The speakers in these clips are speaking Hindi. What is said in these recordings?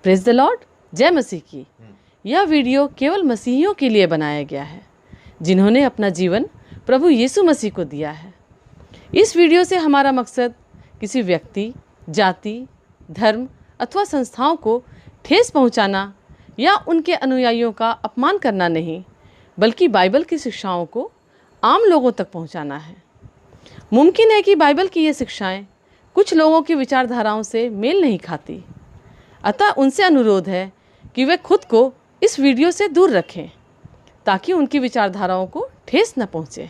प्रेज द लॉर्ड, जय मसीह की। यह वीडियो केवल मसीहियों के लिए बनाया गया है जिन्होंने अपना जीवन प्रभु यीशु मसीह को दिया है। इस वीडियो से हमारा मकसद किसी व्यक्ति, जाति, धर्म अथवा संस्थाओं को ठेस पहुंचाना या उनके अनुयायियों का अपमान करना नहीं, बल्कि बाइबल की शिक्षाओं को आम लोगों तक पहुंचाना है। मुमकिन है कि बाइबल की ये शिक्षाएं कुछ लोगों की विचारधाराओं से मेल नहीं खाती, अतः उनसे अनुरोध है कि वे खुद को इस वीडियो से दूर रखें ताकि उनकी विचारधाराओं को ठेस न पहुंचे।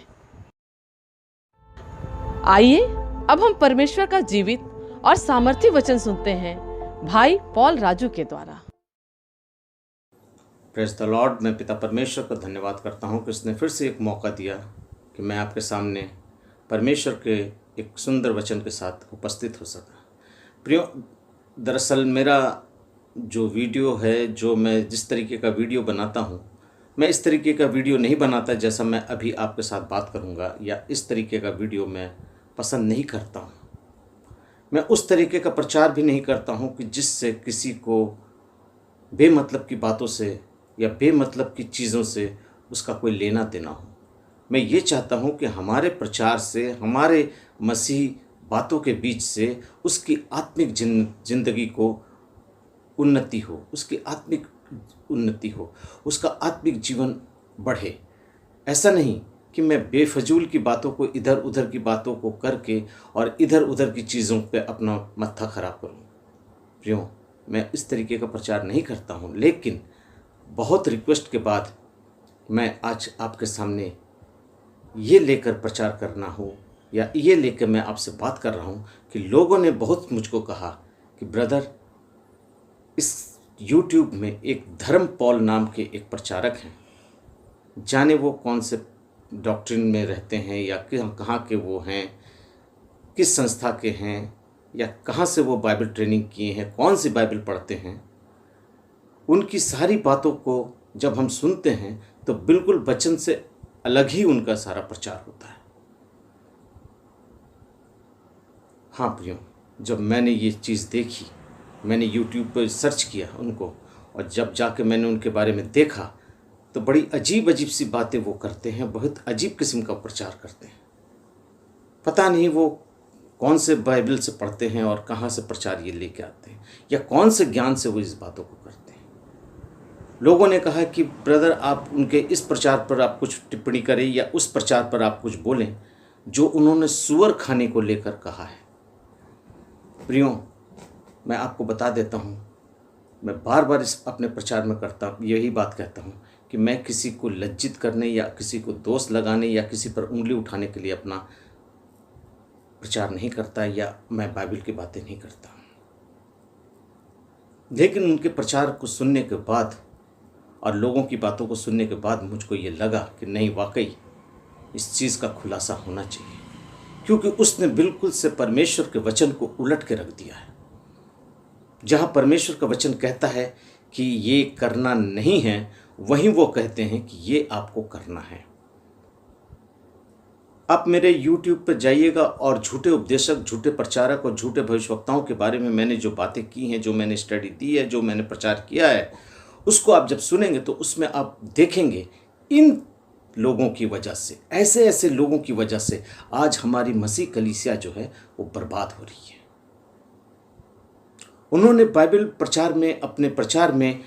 आइए अब हम परमेश्वर का जीवित और सामर्थी वचन सुनते हैं भाई पॉल राजू के द्वारा। Praise the Lord. मैं पिता परमेश्वर का धन्यवाद करता हूँ कि उसने फिर से एक मौका दिया कि मैं आपके सामने परमेश्वर के एक सुंदर वचन के साथ उपस्थित हो सका। प्रियो, दरअसल मेरा जो वीडियो है, जो मैं जिस तरीके का वीडियो बनाता हूँ, मैं इस तरीके का वीडियो नहीं बनाता जैसा मैं अभी आपके साथ बात करूँगा, या इस तरीके का वीडियो मैं पसंद नहीं करता हूँ। मैं उस तरीके का प्रचार भी नहीं करता हूँ कि जिससे किसी को बेमतलब की बातों से या बेमतलब की चीज़ों से उसका कोई लेना देना हो। मैं ये चाहता हूँ कि हमारे प्रचार से, हमारे मसीह बातों के बीच से उसकी आत्मिक जिंदगी को उन्नति हो, उसकी आत्मिक उन्नति हो, उसका आत्मिक जीवन बढ़े। ऐसा नहीं कि मैं बेफजूल की बातों को, इधर उधर की बातों को करके और इधर उधर की चीज़ों पे अपना मत्था खराब करूं। प्रियो, मैं इस तरीके का प्रचार नहीं करता हूं, लेकिन बहुत रिक्वेस्ट के बाद मैं आज आपके सामने ये लेकर प्रचार करना हो, या ये लेकर मैं आपसे बात कर रहा हूँ कि लोगों ने बहुत मुझको कहा कि ब्रदर, इस YouTube में एक धर्म पॉल नाम के एक प्रचारक हैं, जाने वो कौन से डॉक्ट्रिन में रहते हैं या कहाँ के वो हैं, किस संस्था के हैं, या कहाँ से वो बाइबल ट्रेनिंग किए हैं, कौन सी बाइबल पढ़ते हैं। उनकी सारी बातों को जब हम सुनते हैं तो बिल्कुल वचन से अलग ही उनका सारा प्रचार होता है। हाँ प्रियो, जब मैंने ये चीज़ देखी, मैंने YouTube पर सर्च किया उनको, और जब जाके मैंने उनके बारे में देखा तो बड़ी अजीब अजीब सी बातें वो करते हैं, बहुत अजीब किस्म का प्रचार करते हैं। पता नहीं वो कौन से बाइबल से पढ़ते हैं और कहाँ से प्रचार ये लेके आते हैं, या कौन से ज्ञान से वो इस बातों को करते हैं। लोगों ने कहा कि ब्रदर, आप उनके इस प्रचार पर आप कुछ टिप्पणी करें या उस प्रचार पर आप कुछ बोलें जो उन्होंने सूअर खाने को लेकर कहा है। प्रियो, मैं आपको बता देता हूँ, मैं बार बार इस अपने प्रचार में यही बात कहता हूँ कि मैं किसी को लज्जित करने या किसी को दोष लगाने या किसी पर उंगली उठाने के लिए अपना प्रचार नहीं करता, या मैं बाइबल की बातें नहीं करता। लेकिन उनके प्रचार को सुनने के बाद और लोगों की बातों को सुनने के बाद मुझको ये लगा कि नहीं, वाकई इस चीज़ का खुलासा होना चाहिए, क्योंकि उसने बिल्कुल से परमेश्वर के वचन को उलट के रख दिया है। जहाँ परमेश्वर का वचन कहता है कि ये करना नहीं है, वहीं वो कहते हैं कि ये आपको करना है। आप मेरे YouTube पर जाइएगा और झूठे उपदेशक, झूठे प्रचारक और झूठे भविष्यवक्ताओं के बारे में मैंने जो बातें की हैं, जो मैंने स्टडी दी है, जो मैंने प्रचार किया है, उसको आप जब सुनेंगे तो उसमें आप देखेंगे इन लोगों की वजह से, ऐसे ऐसे लोगों की वजह से आज हमारी मसीह कलीसिया जो है वो बर्बाद हो रही है। उन्होंने बाइबल प्रचार में, अपने प्रचार में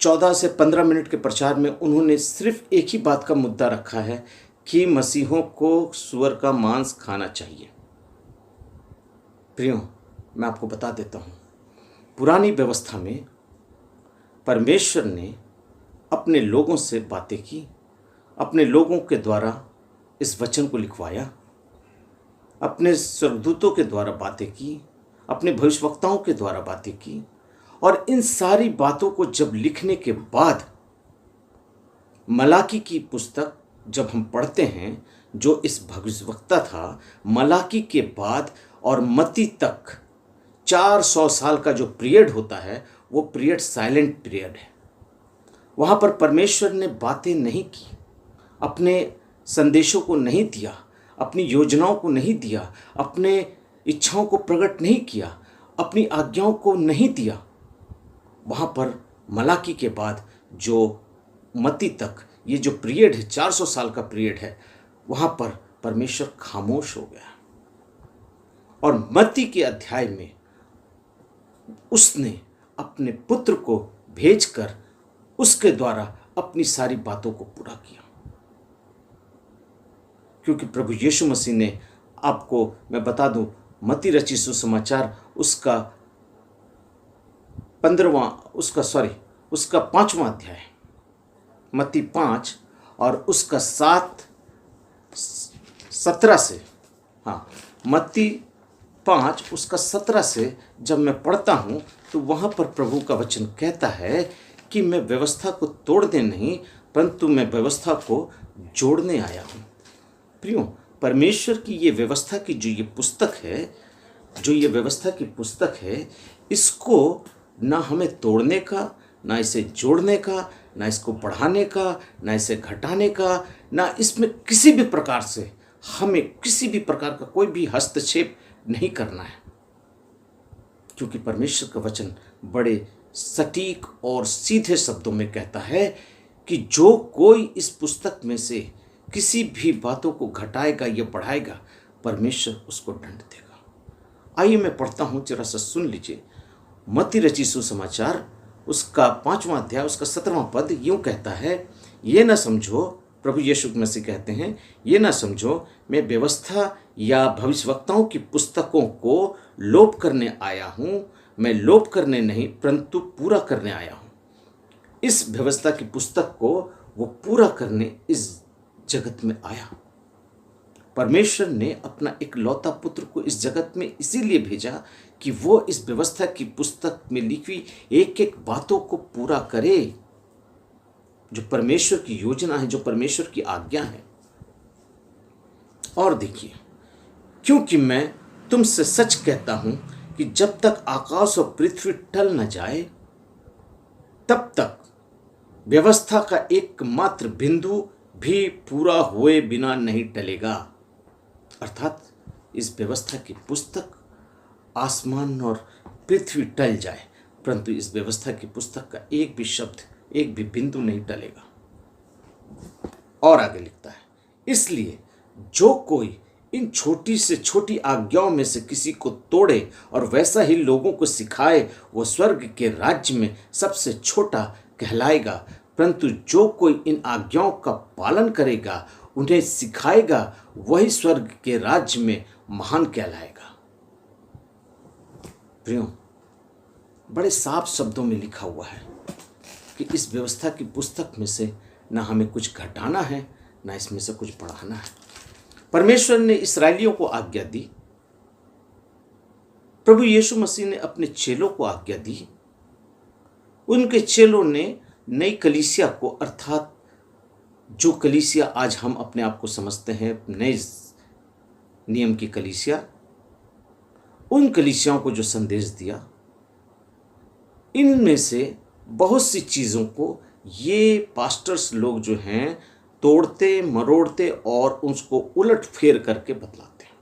14 से 15 मिनट के प्रचार में उन्होंने सिर्फ एक ही बात का मुद्दा रखा है कि मसीहों को सूअर का मांस खाना चाहिए। प्रियो, मैं आपको बता देता हूँ, पुरानी व्यवस्था में परमेश्वर ने अपने लोगों से बातें की, अपने लोगों के द्वारा इस वचन को लिखवाया, अपने स्वर्गदूतों के द्वारा बातें की, अपने भविष्यवक्ताओं के द्वारा बातें की। और इन सारी बातों को जब लिखने के बाद मलाकी की पुस्तक जब हम पढ़ते हैं, जो इस भविष्यवक्ता था, मलाकी के बाद और मत्ती तक 400 साल का जो पीरियड होता है, वो पीरियड साइलेंट पीरियड है। वहाँ पर परमेश्वर ने बातें नहीं की, अपने संदेशों को नहीं दिया, अपनी योजनाओं को नहीं दिया, अपने इच्छाओं को प्रकट नहीं किया, अपनी आज्ञाओं को नहीं दिया। वहाँ पर मलाकी के बाद जो मत्ती तक ये जो पीरियड है, 400 साल का पीरियड है, वहाँ पर परमेश्वर खामोश हो गया। और मत्ती के अध्याय में उसने अपने पुत्र को भेजकर उसके द्वारा अपनी सारी बातों को पूरा किया। क्योंकि प्रभु यीशु मसीह ने, आपको मैं बता दूं, मत्ती रचित सुसमाचार उसका 5वां अध्याय, मत्ती 5 और उसका 17 से, मत्ती 5 उसका 17 से जब मैं पढ़ता हूँ तो वहाँ पर प्रभु का वचन कहता है कि मैं व्यवस्था को तोड़ने नहीं परंतु मैं व्यवस्था को जोड़ने आया हूँ। प्रियो, परमेश्वर की ये व्यवस्था की जो ये पुस्तक है, जो ये व्यवस्था की पुस्तक है, इसको ना हमें तोड़ने का, ना इसे जोड़ने का, ना इसको बढ़ाने का, ना इसे घटाने का, ना इसमें किसी भी प्रकार से हमें किसी भी प्रकार का कोई भी हस्तक्षेप नहीं करना है। क्योंकि परमेश्वर का वचन बड़े सटीक और सीधे शब्दों में कहता है कि जो कोई इस पुस्तक में से किसी भी बातों को घटाएगा या बढ़ाएगा, परमेश्वर उसको दंड देगा। आइए मैं पढ़ता हूँ, जरा सा सुन लीजिए। मत्ती रचित सुसमाचार उसका 5वां अध्याय उसका 17वां पद यूँ कहता है, ये ना समझो, प्रभु यीशु मसीह कहते हैं, ये ना समझो मैं व्यवस्था या भविष्यवक्ताओं की पुस्तकों को लोप करने आया हूँ। मैं लोप करने नहीं परंतु पूरा करने आया हूँ। इस व्यवस्था की पुस्तक को वो पूरा करने इस जगत में आया। परमेश्वर ने अपना एक लौता पुत्र को इस जगत में इसीलिए भेजा कि वो इस व्यवस्था की पुस्तक में लिखी एक एक बातों को पूरा करे, जो परमेश्वर की योजना है, जो परमेश्वर की आज्ञा है। और देखिए, क्योंकि मैं तुमसे सच कहता हूं कि जब तक आकाश और पृथ्वी टल न जाए तब तक व्यवस्था का एकमात्र बिंदु भी पूरा हुए बिना नहीं टलेगा। अर्थात इस व्यवस्था की पुस्तक, आसमान और पृथ्वी टल जाए परंतु इस व्यवस्था की पुस्तक का एक भी शब्द, एक भी बिंदु नहीं टलेगा। और आगे लिखता है, इसलिए जो कोई इन छोटी से छोटी आज्ञाओं में से किसी को तोड़े और वैसा ही लोगों को सिखाए, वो स्वर्ग के राज्य में सबसे छोटा कहलाएगा, परंतु जो कोई इन आज्ञाओं का पालन करेगा, उन्हें सिखाएगा, वही स्वर्ग के राज्य में महान कहलाएगा। प्रियो, बड़े साफ शब्दों में लिखा हुआ है कि इस व्यवस्था की पुस्तक में से ना हमें कुछ घटाना है, ना इसमें से कुछ बढ़ाना है। परमेश्वर ने इस्राएलियों को आज्ञा दी, प्रभु यीशु मसीह ने अपने चेलों को आज्ञा दी, उनके चेलों ने नई कलीसिया को, अर्थात जो कलीसिया आज हम अपने आप को समझते हैं नए नियम की कलीसिया, उन कलीसियाओं को जो संदेश दिया, इनमें से बहुत सी चीज़ों को ये पास्टर्स लोग जो हैं तोड़ते मरोड़ते और उसको उलट फेर करके बतलाते हैं।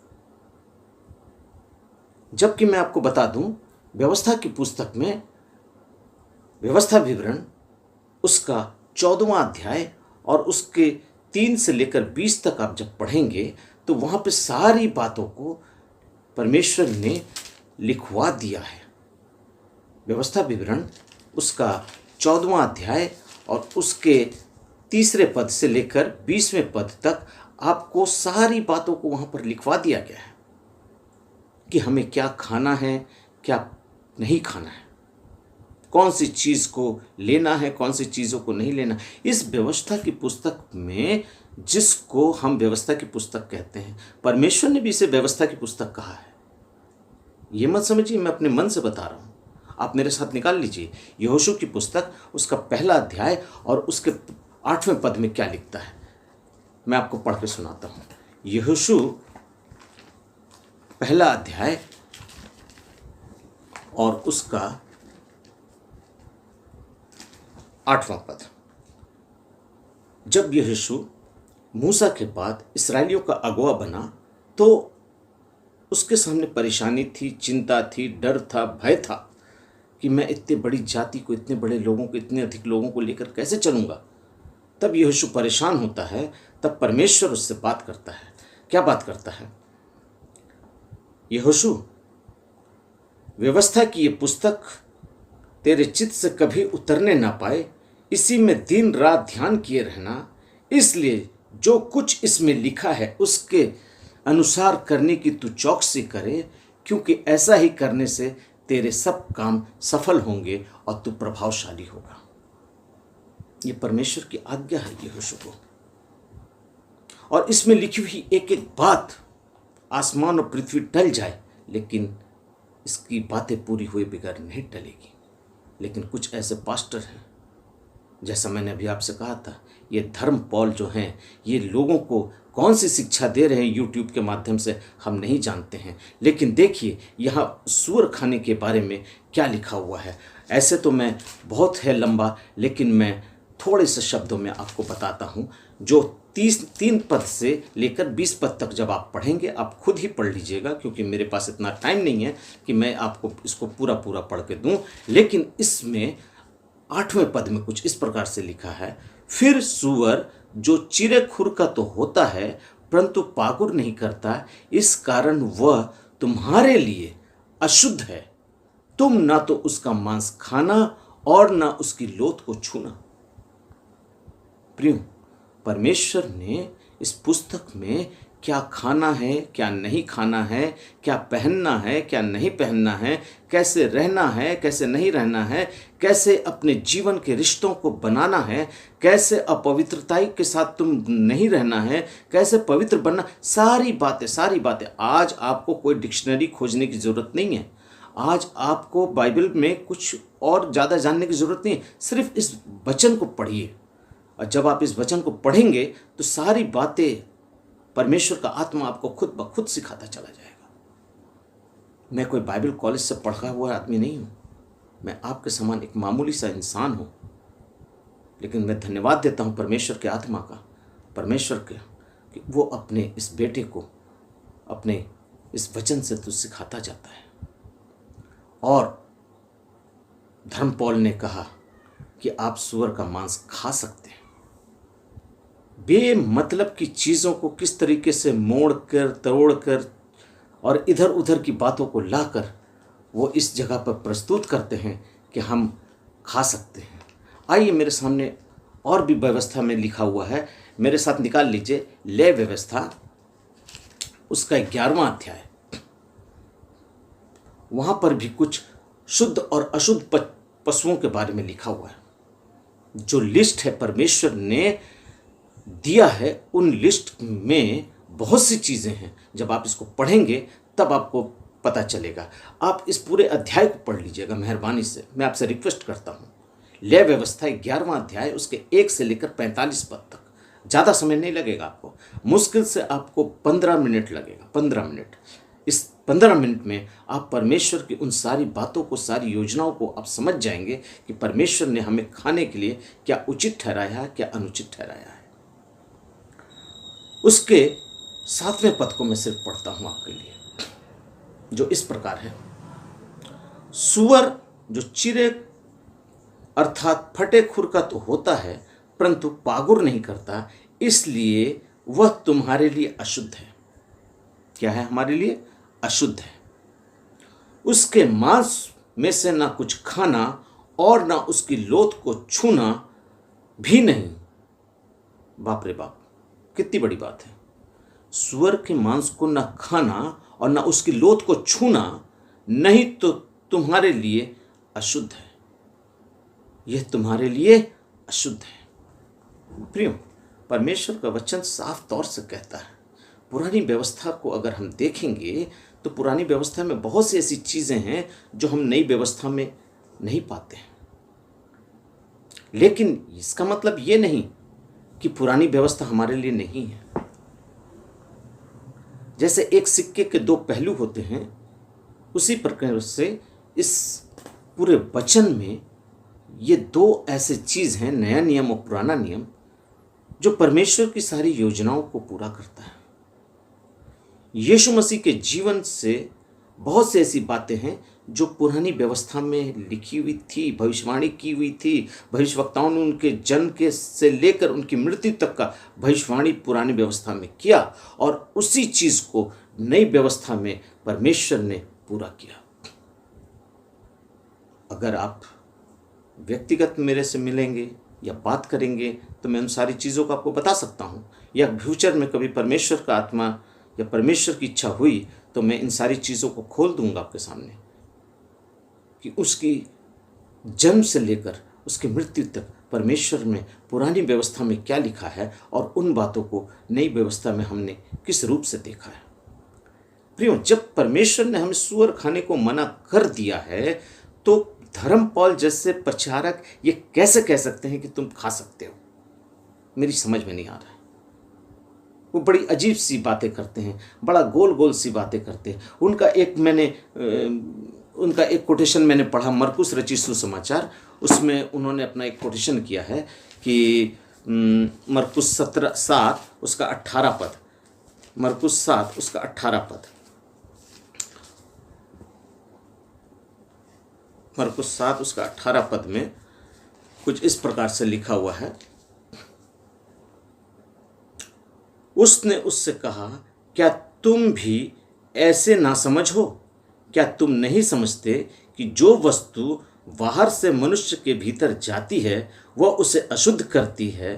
जबकि मैं आपको बता दूं, व्यवस्था की पुस्तक में व्यवस्था विवरण उसका 14वां अध्याय और उसके 3 से लेकर 20 तक आप जब पढ़ेंगे तो वहाँ पे सारी बातों को परमेश्वर ने लिखवा दिया है। व्यवस्था विवरण उसका 14वां अध्याय और उसके 3 पद से लेकर 20वें पद तक आपको सारी बातों को वहाँ पर लिखवा दिया गया है कि हमें क्या खाना है, क्या नहीं खाना है, कौन सी चीज़ को लेना है, कौन सी चीज़ों को नहीं लेना। इस व्यवस्था की पुस्तक में, जिसको हम व्यवस्था की पुस्तक कहते हैं, परमेश्वर ने भी इसे व्यवस्था की पुस्तक कहा है। ये मत समझिए मैं अपने मन से बता रहा हूँ, आप मेरे साथ निकाल लीजिए। यहोशू की पुस्तक उसका 1 अध्याय और उसके 8वें पद में क्या लिखता है, मैं आपको पढ़ के सुनाता हूँ। यहोशू 1 अध्याय और उसका 8वां पद। जब यहोशू मूसा के बाद इस्राएलियों का अगुवा बना तो उसके सामने परेशानी थी, चिंता थी, डर था, भय था कि मैं इतने बड़ी जाति को, इतने बड़े लोगों को, इतने अधिक लोगों को लेकर कैसे चलूँगा। तब यहोशू परेशान होता है। तब परमेश्वर उससे बात करता है। क्या बात करता है? यहोशू, व्यवस्था की ये पुस्तक तेरे चित्त से कभी उतरने ना पाए, इसी में दिन रात ध्यान किए रहना। इसलिए जो कुछ इसमें लिखा है उसके अनुसार करने की तू चौकसी करे, क्योंकि ऐसा ही करने से तेरे सब काम सफल होंगे और तू प्रभावशाली होगा। ये परमेश्वर की आज्ञा है यहोशू को। और इसमें लिखी हुई एक एक बात, आसमान और पृथ्वी टल जाए लेकिन इसकी बातें पूरी हुए बगैर नहीं टलेगी। लेकिन कुछ ऐसे पास्टर हैं, जैसा मैंने अभी आपसे कहा था, ये धर्म पॉल जो हैं, ये लोगों को कौन सी शिक्षा दे रहे हैं यूट्यूब के माध्यम से हम नहीं जानते हैं। लेकिन देखिए यहाँ सूअर खाने के बारे में क्या लिखा हुआ है। ऐसे तो मैं बहुत है लंबा, लेकिन मैं थोड़े से शब्दों में आपको बताता हूँ। जो 3 पद से लेकर 20 पद तक जब आप पढ़ेंगे, आप खुद ही पढ़ लीजिएगा, क्योंकि मेरे पास इतना टाइम नहीं है कि मैं आपको इसको पूरा पूरा पढ़ के दूँ। लेकिन इसमें 8वें पद में कुछ इस प्रकार से लिखा है, फिर सूअर जो चिरे खुर का तो होता है परंतु पागुर नहीं करता, इस कारण वह तुम्हारे लिए अशुद्ध है। तुम ना तो उसका मांस खाना और ना उसकी लोथ को छूना। प्रियो, परमेश्वर ने इस पुस्तक में क्या खाना है, क्या नहीं खाना है, क्या पहनना है, क्या नहीं पहनना है, कैसे रहना है, कैसे नहीं रहना है, कैसे अपने जीवन के रिश्तों को बनाना है, कैसे अपवित्रताई के साथ तुम नहीं रहना है, कैसे पवित्र बनना, सारी बातें। आज आपको कोई डिक्शनरी खोजने की ज़रूरत नहीं है। आज आपको बाइबल में कुछ और ज़्यादा जानने की ज़रूरत नहीं है। सिर्फ इस वचन को पढ़िए, और जब आप इस वचन को पढ़ेंगे तो सारी बातें परमेश्वर का आत्मा आपको खुद ब खुद सिखाता चला जाएगा। मैं कोई बाइबल कॉलेज से पढ़ा हुआ आदमी नहीं हूँ। मैं आपके समान एक मामूली सा इंसान हूँ, लेकिन मैं धन्यवाद देता हूँ परमेश्वर के आत्मा का, परमेश्वर के, कि वो अपने इस बेटे को अपने इस वचन से तो सिखाता जाता है। और धर्म पौल ने कहा कि आप सूअर का मांस खा सकते हैं। बेमतलब की चीज़ों को किस तरीके से मोड़ कर, तोड़ कर और इधर उधर की बातों को लाकर वो इस जगह पर प्रस्तुत करते हैं कि हम खा सकते हैं। आइए, मेरे सामने और भी व्यवस्था में लिखा हुआ है, मेरे साथ निकाल लीजिए। ले व्यवस्था उसका 11वां अध्याय, वहाँ पर भी कुछ शुद्ध और अशुद्ध पशुओं के बारे में लिखा हुआ है। जो लिस्ट है परमेश्वर ने दिया है, उन लिस्ट में बहुत सी चीज़ें हैं। जब आप इसको पढ़ेंगे तब आपको पता चलेगा। आप इस पूरे अध्याय को पढ़ लीजिएगा मेहरबानी से, मैं आपसे रिक्वेस्ट करता हूँ। ले व्यवस्था 11वां अध्याय, उसके 1 से लेकर 45 पद तक। ज़्यादा समय नहीं लगेगा आपको, मुश्किल से आपको 15 मिनट लगेगा। 15 मिनट। इस 15 मिनट में आप परमेश्वर की उन सारी बातों को, सारी योजनाओं को आप समझ जाएंगे कि परमेश्वर ने हमें खाने के लिए क्या उचित ठहराया है, क्या अनुचित ठहराया है। उसके 7वें पद को मैं सिर्फ पढ़ता हूँ आपके लिए, जो इस प्रकार है। सूअर जो चिरे अर्थात फटे खुर का तो होता है परंतु पागुर नहीं करता, इसलिए वह तुम्हारे लिए अशुद्ध है। क्या है? हमारे लिए अशुद्ध है। उसके मांस में से ना कुछ खाना और ना उसकी लोथ को छूना भी नहीं। बाप रे बाप, कितनी बड़ी बात है। सूअर के मांस को ना खाना और ना उसकी लोथ को छूना, नहीं तो तुम्हारे लिए अशुद्ध है। यह तुम्हारे लिए अशुद्ध है। प्रियो, परमेश्वर का वचन साफ तौर से कहता है। पुरानी व्यवस्था को अगर हम देखेंगे तो पुरानी व्यवस्था में बहुत सी ऐसी चीज़ें हैं जो हम नई व्यवस्था में नहीं पाते हैं। लेकिन इसका मतलब ये नहीं कि पुरानी व्यवस्था हमारे लिए नहीं है। जैसे एक सिक्के के 2 पहलू होते हैं, उसी प्रकार से इस पूरे वचन में ये 2 ऐसे चीज़ हैं, नया नियम और पुराना नियम, जो परमेश्वर की सारी योजनाओं को पूरा करता है। यीशु मसीह के जीवन से बहुत सी ऐसी बातें हैं जो पुरानी व्यवस्था में लिखी हुई थी, भविष्यवाणी की हुई थी। भविष्यवक्ताओं ने उनके जन्म के से लेकर उनकी मृत्यु तक का भविष्यवाणी पुरानी व्यवस्था में किया, और उसी चीज़ को नई व्यवस्था में परमेश्वर ने पूरा किया। अगर आप व्यक्तिगत मेरे से मिलेंगे या बात करेंगे तो मैं उन सारी चीज़ों को आपको बता सकता हूँ, या फ्यूचर में कभी परमेश्वर का आत्मा या परमेश्वर की इच्छा हुई तो मैं इन सारी चीज़ों को खोल दूंगा आपके सामने, कि उसकी जन्म से लेकर उसकी मृत्यु तक परमेश्वर में पुरानी व्यवस्था में क्या लिखा है और उन बातों को नई व्यवस्था में हमने किस रूप से देखा है। प्रियो, जब परमेश्वर ने हमें सूअर खाने को मना कर दिया है तो धर्मपाल जैसे प्रचारक ये कैसे कह सकते हैं कि तुम खा सकते हो? मेरी समझ में नहीं आ रहा है। वो बड़ी अजीब सी बातें करते हैं, बड़ा गोल गोल सी बातें करते हैं। उनका एक कोटेशन मैंने पढ़ा, मरकुस रचित सुसमाचार, उसमें उन्होंने अपना एक कोटेशन किया है कि मरकुस 7 उसका 18 पद, मरकुस 7 उसका 18 पद, मरकुस 7 उसका 18 पद में कुछ इस प्रकार से लिखा हुआ है। उसने उससे कहा, क्या तुम भी ऐसे नासमझ हो? क्या तुम नहीं समझते कि जो वस्तु बाहर से मनुष्य के भीतर जाती है वह उसे अशुद्ध करती है,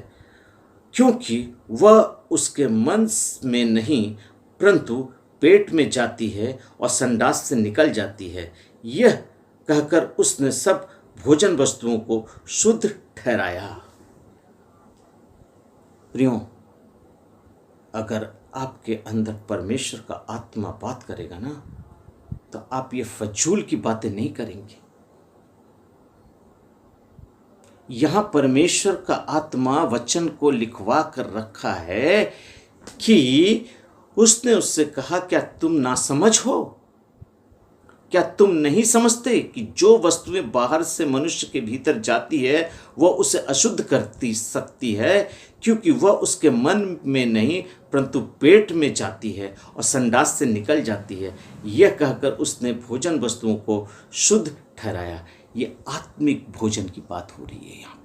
क्योंकि वह उसके मन में नहीं परंतु पेट में जाती है और संडास से निकल जाती है। यह कहकर उसने सब भोजन वस्तुओं को शुद्ध ठहराया। प्रियों, अगर आपके अंदर परमेश्वर का आत्मा बात करेगा ना, तो आप ये फजूल की बातें नहीं करेंगे। यहां परमेश्वर का आत्मा वचन को लिखवा कर रखा है कि उसने उससे कहा, क्या तुम नासमझ हो? क्या तुम नहीं समझते कि जो वस्तुएं बाहर से मनुष्य के भीतर जाती है वह उसे अशुद्ध करती सकती है, क्योंकि वह उसके मन में नहीं परंतु पेट में जाती है और संडास से निकल जाती है। यह कहकर उसने भोजन वस्तुओं को शुद्ध ठहराया। ये आत्मिक भोजन की बात हो रही है यहाँ पर।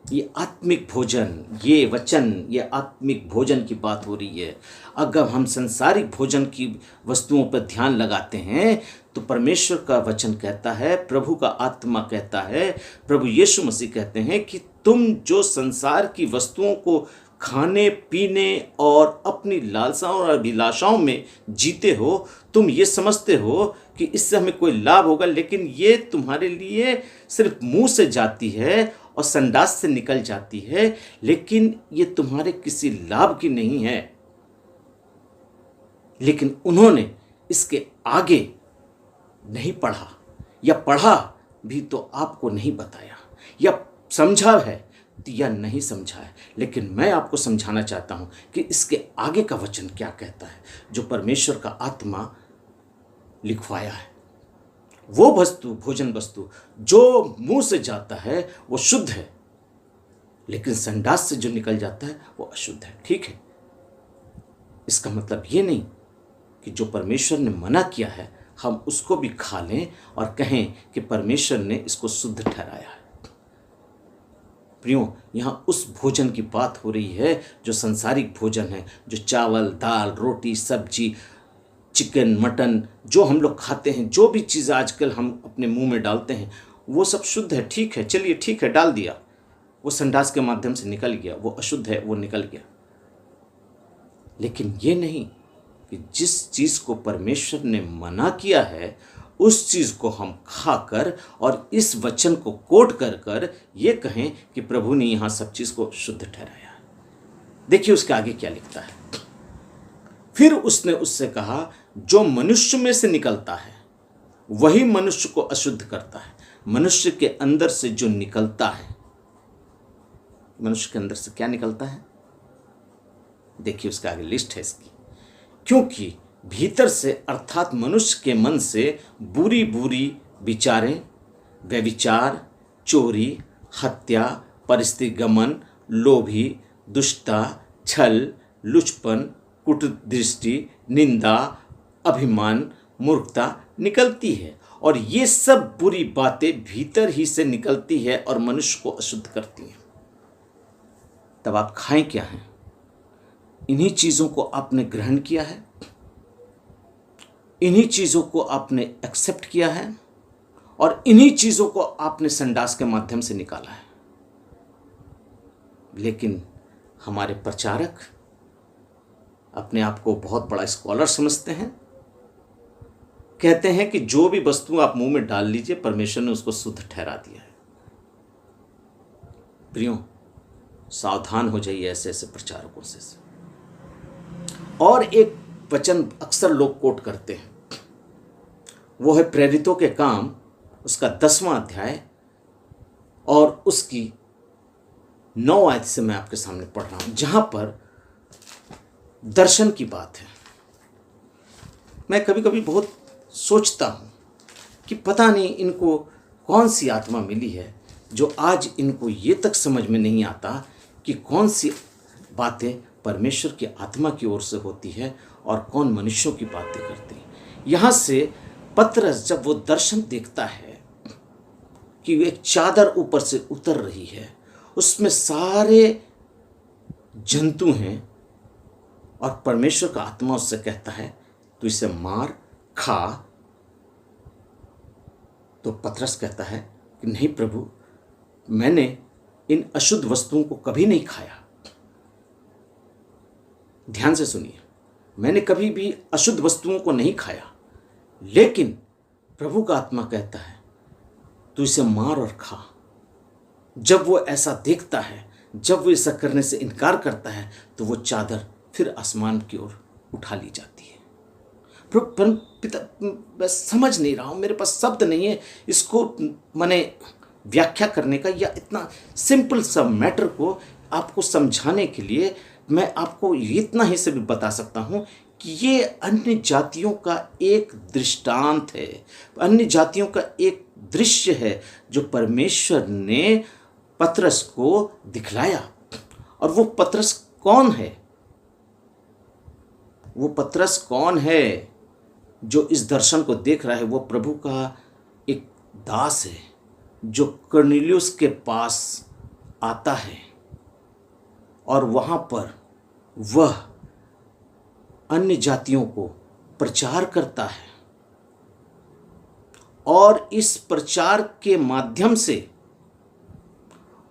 ये आत्मिक भोजन, ये वचन, ये आत्मिक भोजन की बात हो रही है। अगर हम संसारिक भोजन की वस्तुओं पर ध्यान लगाते हैं तो परमेश्वर का वचन कहता है, प्रभु का आत्मा कहता है, प्रभु यीशु मसीह कहते हैं कि तुम जो संसार की वस्तुओं को खाने पीने और अपनी लालसाओं और अभिलाषाओं में जीते हो, तुम ये समझते हो कि इससे हमें कोई लाभ होगा, लेकिन ये तुम्हारे लिए सिर्फ मुंह से जाती है और संडास से निकल जाती है, लेकिन ये तुम्हारे किसी लाभ की नहीं है। लेकिन उन्होंने इसके आगे नहीं पढ़ा, या पढ़ा भी तो आपको नहीं बताया, या समझा है या नहीं समझा है। लेकिन मैं आपको समझाना चाहता हूं कि इसके आगे का वचन क्या कहता है, जो परमेश्वर का आत्मा लिखवाया है। वो वस्तु, भोजन वस्तु जो मुंह से जाता है वो शुद्ध है, लेकिन संडास से जो निकल जाता है वो अशुद्ध है। ठीक है, इसका मतलब ये नहीं कि जो परमेश्वर ने मना किया है हम उसको भी खा लें और कहें कि परमेश्वर ने इसको शुद्ध ठहराया है। प्रियो, यहाँ उस भोजन की बात हो रही है जो संसारिक भोजन है, जो चावल, दाल, रोटी, सब्जी, चिकन, मटन जो हम लोग खाते हैं, जो भी चीज़ आजकल हम अपने मुंह में डालते हैं वो सब शुद्ध है। ठीक है, चलिए ठीक है, डाल दिया, वो संडास के माध्यम से निकल गया, वो अशुद्ध है, वो निकल गया। लेकिन ये नहीं कि जिस चीज़ को परमेश्वर ने मना किया है उस चीज़ को हम खाकर और इस वचन को कोट कर कर ये कहें कि प्रभु ने यहाँ सब चीज़ को शुद्ध ठहराया। देखिए उसके आगे क्या लिखता है। फिर उसने उससे कहा, जो मनुष्य में से निकलता है वही मनुष्य को अशुद्ध करता है। मनुष्य के अंदर से जो निकलता है, मनुष्य के अंदर से क्या निकलता है? देखिए उसके आगे लिस्ट है इसकी। क्योंकि भीतर से अर्थात मनुष्य के मन से बुरी बुरी विचारें, व्यभिचार, चोरी, हत्या, परिस्थिगमन, लोभी, दुष्टता, छल, लुचपन, कुटदृष्टि, निंदा, अभिमान, मूर्खता निकलती है, और ये सब बुरी बातें भीतर ही से निकलती है और मनुष्य को अशुद्ध करती हैं। तब आप खाएं क्या हैं? इन्हीं चीज़ों को आपने ग्रहण किया है, इन्हीं चीज़ों को आपने एक्सेप्ट किया है, और इन्हीं चीज़ों को आपने संडास के माध्यम से निकाला है। लेकिन हमारे प्रचारक अपने आप को बहुत बड़ा स्कॉलर समझते हैं, कहते हैं कि जो भी वस्तु आप मुंह में डाल लीजिए, परमेश्वर ने उसको शुद्ध ठहरा दिया है। प्रियो, सावधान हो जाइए ऐसे ऐसे प्रचारकों से। और एक वचन अक्सर लोग कोट करते हैं, वो है प्रेरितों के काम उसका 10वां अध्याय और उसकी 9 आयत से मैं आपके सामने पढ़ रहा हूं, जहां पर दर्शन की बात है। मैं कभी कभी बहुत सोचता हूं कि पता नहीं इनको कौन सी आत्मा मिली है जो आज इनको ये तक समझ में नहीं आता कि कौन सी बातें परमेश्वर की आत्मा की ओर से होती है और कौन मनुष्यों की बातें करते हैं। यहाँ से पतरस जब वो दर्शन देखता है कि एक चादर ऊपर से उतर रही है, उसमें सारे जंतु हैं, और परमेश्वर का आत्मा उससे कहता है तू इसे मार, खा। तो पतरस कहता है कि नहीं प्रभु, मैंने इन अशुद्ध वस्तुओं को कभी नहीं खाया। ध्यान से सुनिए, मैंने कभी भी अशुद्ध वस्तुओं को नहीं खाया, लेकिन प्रभु का आत्मा कहता है तू इसे मार और खा। जब वो ऐसा देखता है, जब वो ऐसा करने से इनकार करता है, तो वो चादर फिर आसमान की ओर उठा ली जाती है। पिता, मैं समझ नहीं रहा हूँ, मेरे पास शब्द नहीं है इसको मैंने व्याख्या करने का, या इतना सिंपल सा मैटर को आपको समझाने के लिए मैं आपको इतना ही से भी बता सकता हूँ कि ये अन्य जातियों का एक दृष्टांत है, अन्य जातियों का एक दृश्य है जो परमेश्वर ने पतरस को दिखलाया। और वो पतरस कौन है? वो पतरस कौन है जो इस दर्शन को देख रहा है? वो प्रभु का एक दास है जो कर्नेलियुस के पास आता है, और वहाँ पर वह अन्य जातियों को प्रचार करता है, और इस प्रचार के माध्यम से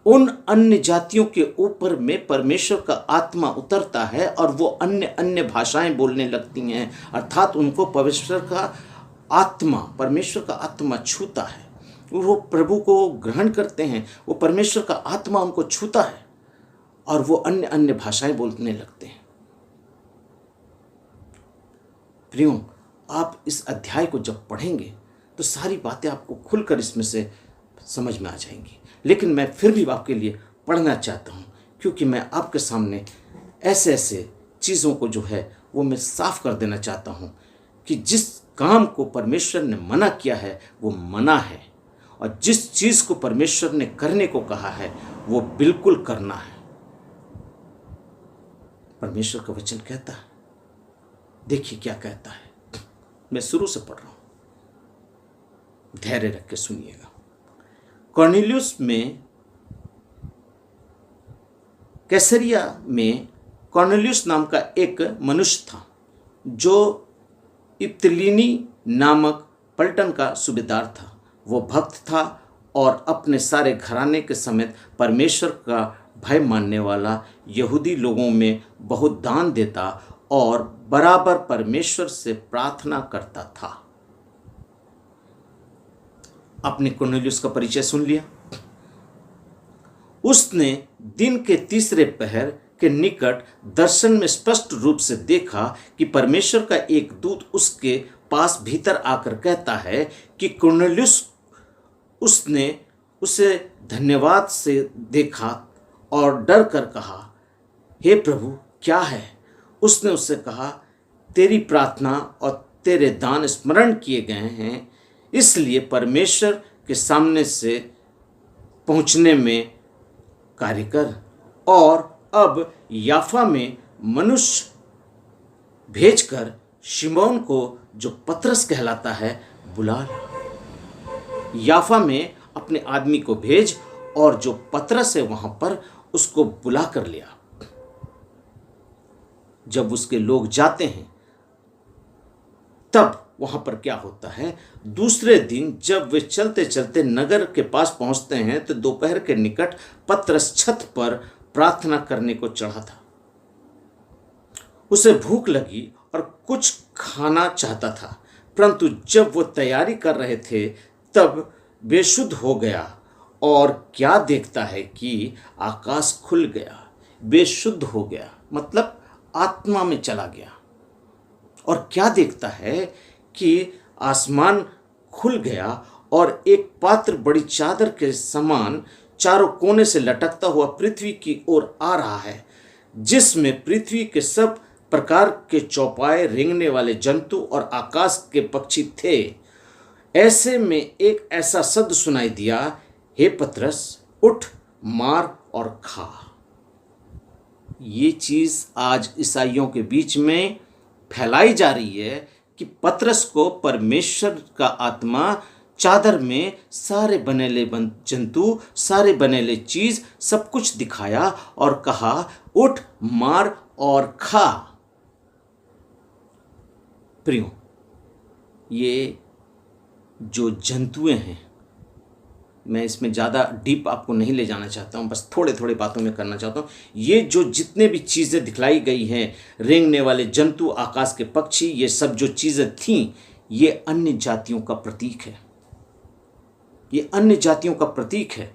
उन अन्य जातियों के ऊपर में परमेश्वर का आत्मा उतरता है, और वो अन्य अन्य भाषाएं बोलने लगती हैं, अर्थात उनको परमेश्वर का आत्मा छूता है। वो प्रभु को ग्रहण करते हैं, वो परमेश्वर का आत्मा उनको छूता है, और वो अन्य अन्य भाषाएं बोलने लगते हैं। प्रियो, आप इस अध्याय को जब पढ़ेंगे तो सारी बातें आपको खुलकर इसमें से समझ में आ जाएंगी। लेकिन मैं फिर भी आपके लिए पढ़ना चाहता हूँ, क्योंकि मैं आपके सामने ऐसे ऐसे चीज़ों को जो है वो मैं साफ कर देना चाहता हूँ कि जिस काम को परमेश्वर ने मना किया है वो मना है, और जिस चीज़ को परमेश्वर ने करने को कहा है वो बिल्कुल करना है। परमेश्वर का वचन कहता है, देखिए क्या कहता है। मैं शुरू से पढ़ रहा हूँ, धैर्य रख के सुनिएगा। कॉर्नेलियुस में कैसरिया में कॉर्नेलियुस नाम का एक मनुष्य था जो इब्तलीनी नामक पलटन का सूबेदार था। वो भक्त था और अपने सारे घराने के समेत परमेश्वर का भय मानने वाला, यहूदी लोगों में बहुत दान देता और बराबर परमेश्वर से प्रार्थना करता था। आपने कॉर्नेलियुस का परिचय सुन लिया। उसने दिन के तीसरे पहर के निकट दर्शन में स्पष्ट रूप से देखा कि परमेश्वर का एक दूत उसके पास भीतर आकर कहता है कि कॉर्नेलियुस। उसने उसे धन्यवाद से देखा और डर कर कहा, हे प्रभु, क्या है? उसने उससे कहा, तेरी प्रार्थना और तेरे दान स्मरण किए गए हैं, इसलिए परमेश्वर के सामने से पहुंचने में कार्य कर, और अब याफा में मनुष्य भेजकर शिमोन को, जो पतरस कहलाता है, बुला ला। याफा में अपने आदमी को भेज और जो पतरस है वहां पर उसको बुला कर लिया। जब उसके लोग जाते हैं तब वहां पर क्या होता है, दूसरे दिन जब वे चलते चलते नगर के पास पहुंचते हैं तो दोपहर के निकट पतरस छत पर प्रार्थना करने को चढ़ा था। उसे भूख लगी और कुछ खाना चाहता था, परंतु जब वो तैयारी कर रहे थे तब बेसुध हो गया और क्या देखता है कि आकाश खुल गया। बेसुध हो गया मतलब आत्मा में चला गया, और क्या देखता है कि आसमान खुल गया और एक पात्र बड़ी चादर के समान चारों कोने से लटकता हुआ पृथ्वी की ओर आ रहा है, जिसमें पृथ्वी के सब प्रकार के चौपाए, रेंगने वाले जंतु और आकाश के पक्षी थे। ऐसे में एक ऐसा शब्द सुनाई दिया, हे पतरस, उठ, मार और खा। ये चीज आज ईसाइयों के बीच में फैलाई जा रही है कि पतरस को परमेश्वर का आत्मा चादर में सारे बनेले जंतु, सारे बनेले चीज सब कुछ दिखाया और कहा, उठ, मार और खा। प्रियो, ये जो जंतुएं हैं, मैं इसमें ज़्यादा डीप आपको नहीं ले जाना चाहता हूँ, बस थोड़े थोड़े बातों में करना चाहता हूँ। ये जो जितने भी चीज़ें दिखलाई गई हैं, रेंगने वाले जंतु, आकाश के पक्षी, ये सब जो चीज़ें थीं, ये अन्य जातियों का प्रतीक है। ये अन्य जातियों का प्रतीक है।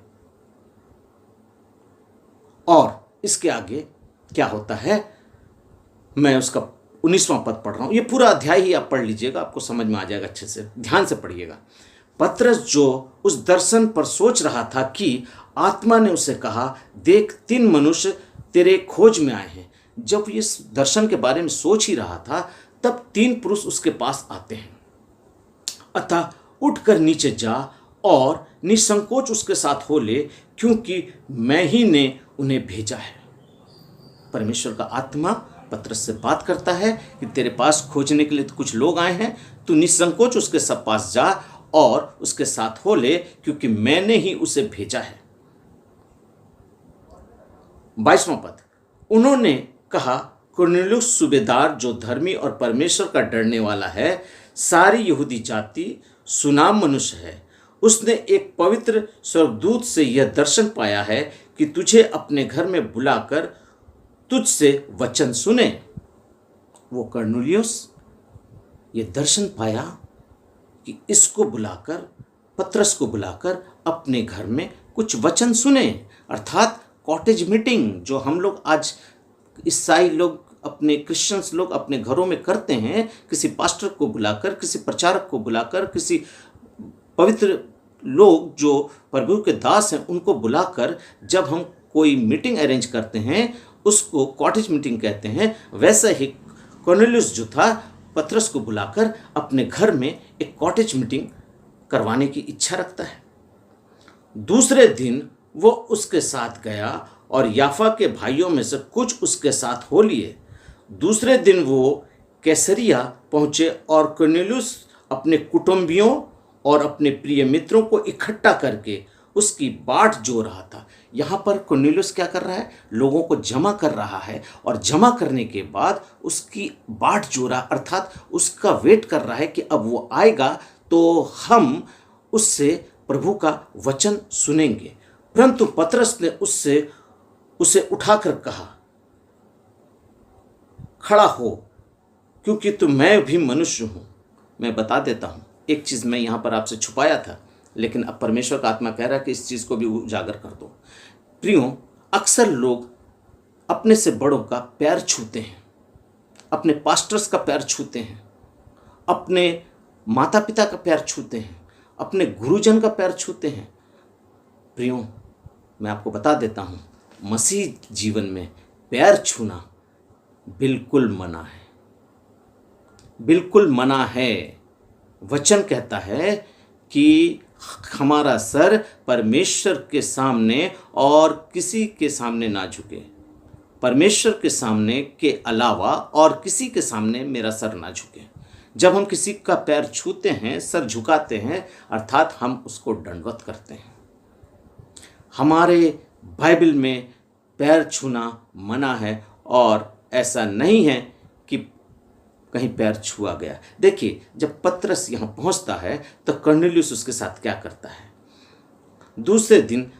और इसके आगे क्या होता है, मैं उसका 19वां पद पढ़ रहा हूँ। ये पूरा अध्याय ही आप पढ़ लीजिएगा, आपको समझ में आ जाएगा। अच्छे से ध्यान से पढ़िएगा। पतरस जो उस दर्शन पर सोच रहा था कि आत्मा ने उसे कहा, देख, 3 मनुष्य तेरे खोज में आए हैं। जब ये दर्शन के बारे में सोच ही रहा था तब 3 पुरुष उसके पास आते हैं। अतः उठकर नीचे जा और निसंकोच उसके साथ हो ले, क्योंकि मैं ही ने उन्हें भेजा है। परमेश्वर का आत्मा पतरस से बात करता है कि तेरे पास खोजने के लिए तो कुछ लोग आए हैं, तू निसंकोच उसके सब पास जा और उसके साथ हो ले, क्योंकि मैंने ही उसे भेजा है। 22वां पद, उन्होंने कहा, कुरनेलियुस सूबेदार, जो धर्मी और परमेश्वर का डरने वाला है, सारी यहूदी जाति, सुनाम मनुष्य है, उसने एक पवित्र स्वर्गदूत से यह दर्शन पाया है कि तुझे अपने घर में बुलाकर तुझसे वचन सुने। वो कुरनेलियुस ये दर्शन पाया कि इसको बुलाकर, पतरस को बुलाकर अपने घर में कुछ वचन सुने, अर्थात कॉटेज मीटिंग, जो हम लोग आज ईसाई लोग, अपने क्रिश्चियंस लोग अपने घरों में करते हैं। किसी पास्टर को बुलाकर, किसी प्रचारक को बुलाकर, किसी पवित्र लोग जो प्रभु के दास हैं उनको बुलाकर जब हम कोई मीटिंग अरेंज करते हैं उसको कॉटेज मीटिंग कहते हैं। वैसा ही कुरनेलियुस जो था, पतरस को बुलाकर अपने घर में एक कॉटेज मीटिंग करवाने की इच्छा रखता है। दूसरे दिन वो उसके साथ गया और याफा के भाइयों में से कुछ उसके साथ हो लिए। दूसरे दिन वो कैसरिया पहुंचे और कुरनेलियुस अपने कुटुंबियों और अपने प्रिय मित्रों को इकट्ठा करके उसकी बाट जो रहा था। यहाँ पर कुरनेलियुस क्या कर रहा है, लोगों को जमा कर रहा है, और जमा करने के बाद उसकी बाट जोड़ा, अर्थात उसका वेट कर रहा है कि अब वो आएगा तो हम उससे प्रभु का वचन सुनेंगे। परंतु पतरस ने उसे उठाकर कहा, खड़ा हो, क्योंकि तो मैं भी मनुष्य हूं। मैं बता देता हूं, एक चीज मैं यहां पर आपसे छुपाया था, लेकिन अब परमेश्वर का आत्मा कह रहा है कि इस चीज को भी उजागर कर दो। प्रियो, अक्सर लोग अपने से बड़ों का पैर छूते हैं, अपने पास्टर्स का पैर छूते हैं, अपने माता पिता का पैर छूते हैं, अपने गुरुजन का पैर छूते हैं। प्रियो, मैं आपको बता देता हूं, मसीह जीवन में पैर छूना बिल्कुल मना है, बिल्कुल मना है। वचन कहता है कि हमारा सर परमेश्वर के सामने और किसी के सामने ना झुके। परमेश्वर के सामने के अलावा और किसी के सामने मेरा सर ना झुके। जब हम किसी का पैर छूते हैं, सर झुकाते हैं, अर्थात हम उसको दंडवत करते हैं। हमारे बाइबल में पैर छूना मना है और ऐसा नहीं है कि कहीं पैर छुआ गया। देखिए, जब पतरस यहाँ पहुँचता है तो कर्नेलियुस उसके साथ क्या करता है। दूसरे दिन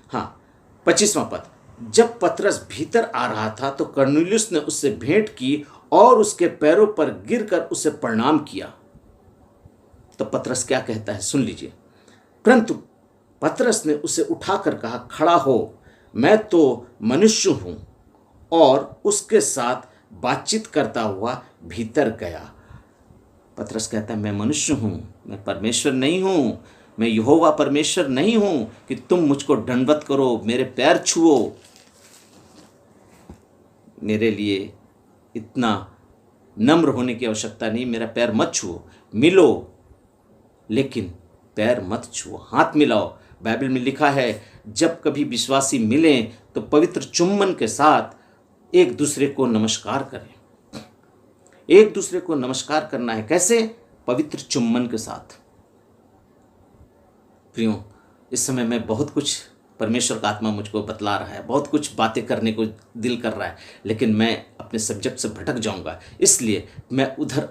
25वां पद, जब पतरस भीतर आ रहा था तो कर्नेलियुस ने उससे भेंट की और उसके पैरों पर गिरकर उसे प्रणाम किया। तो पतरस क्या कहता है, सुन लीजिए। परंतु पतरस ने उसे उठाकर कहा, खड़ा हो, मैं तो मनुष्य हूं, और उसके साथ बातचीत करता हुआ भीतर गया। पतरस कहता है, मैं मनुष्य हूं, मैं परमेश्वर नहीं हूं, मैं यहोवा परमेश्वर नहीं हूं कि तुम मुझको दंडवत करो, मेरे पैर छुओ। मेरे लिए इतना नम्र होने की आवश्यकता नहीं, मेरा पैर मत छुओ, मिलो लेकिन पैर मत छुओ, हाथ मिलाओ। बाइबल में लिखा है, जब कभी विश्वासी मिलें तो पवित्र चुम्बन के साथ एक दूसरे को नमस्कार करें। एक दूसरे को नमस्कार करना है, कैसे? पवित्र चुम्बन के साथ। प्रियो, इस समय मैं बहुत कुछ, परमेश्वर का आत्मा मुझको बतला रहा है, बहुत कुछ बातें करने को दिल कर रहा है, लेकिन मैं अपने सब्जेक्ट से भटक जाऊंगा, इसलिए मैं उधर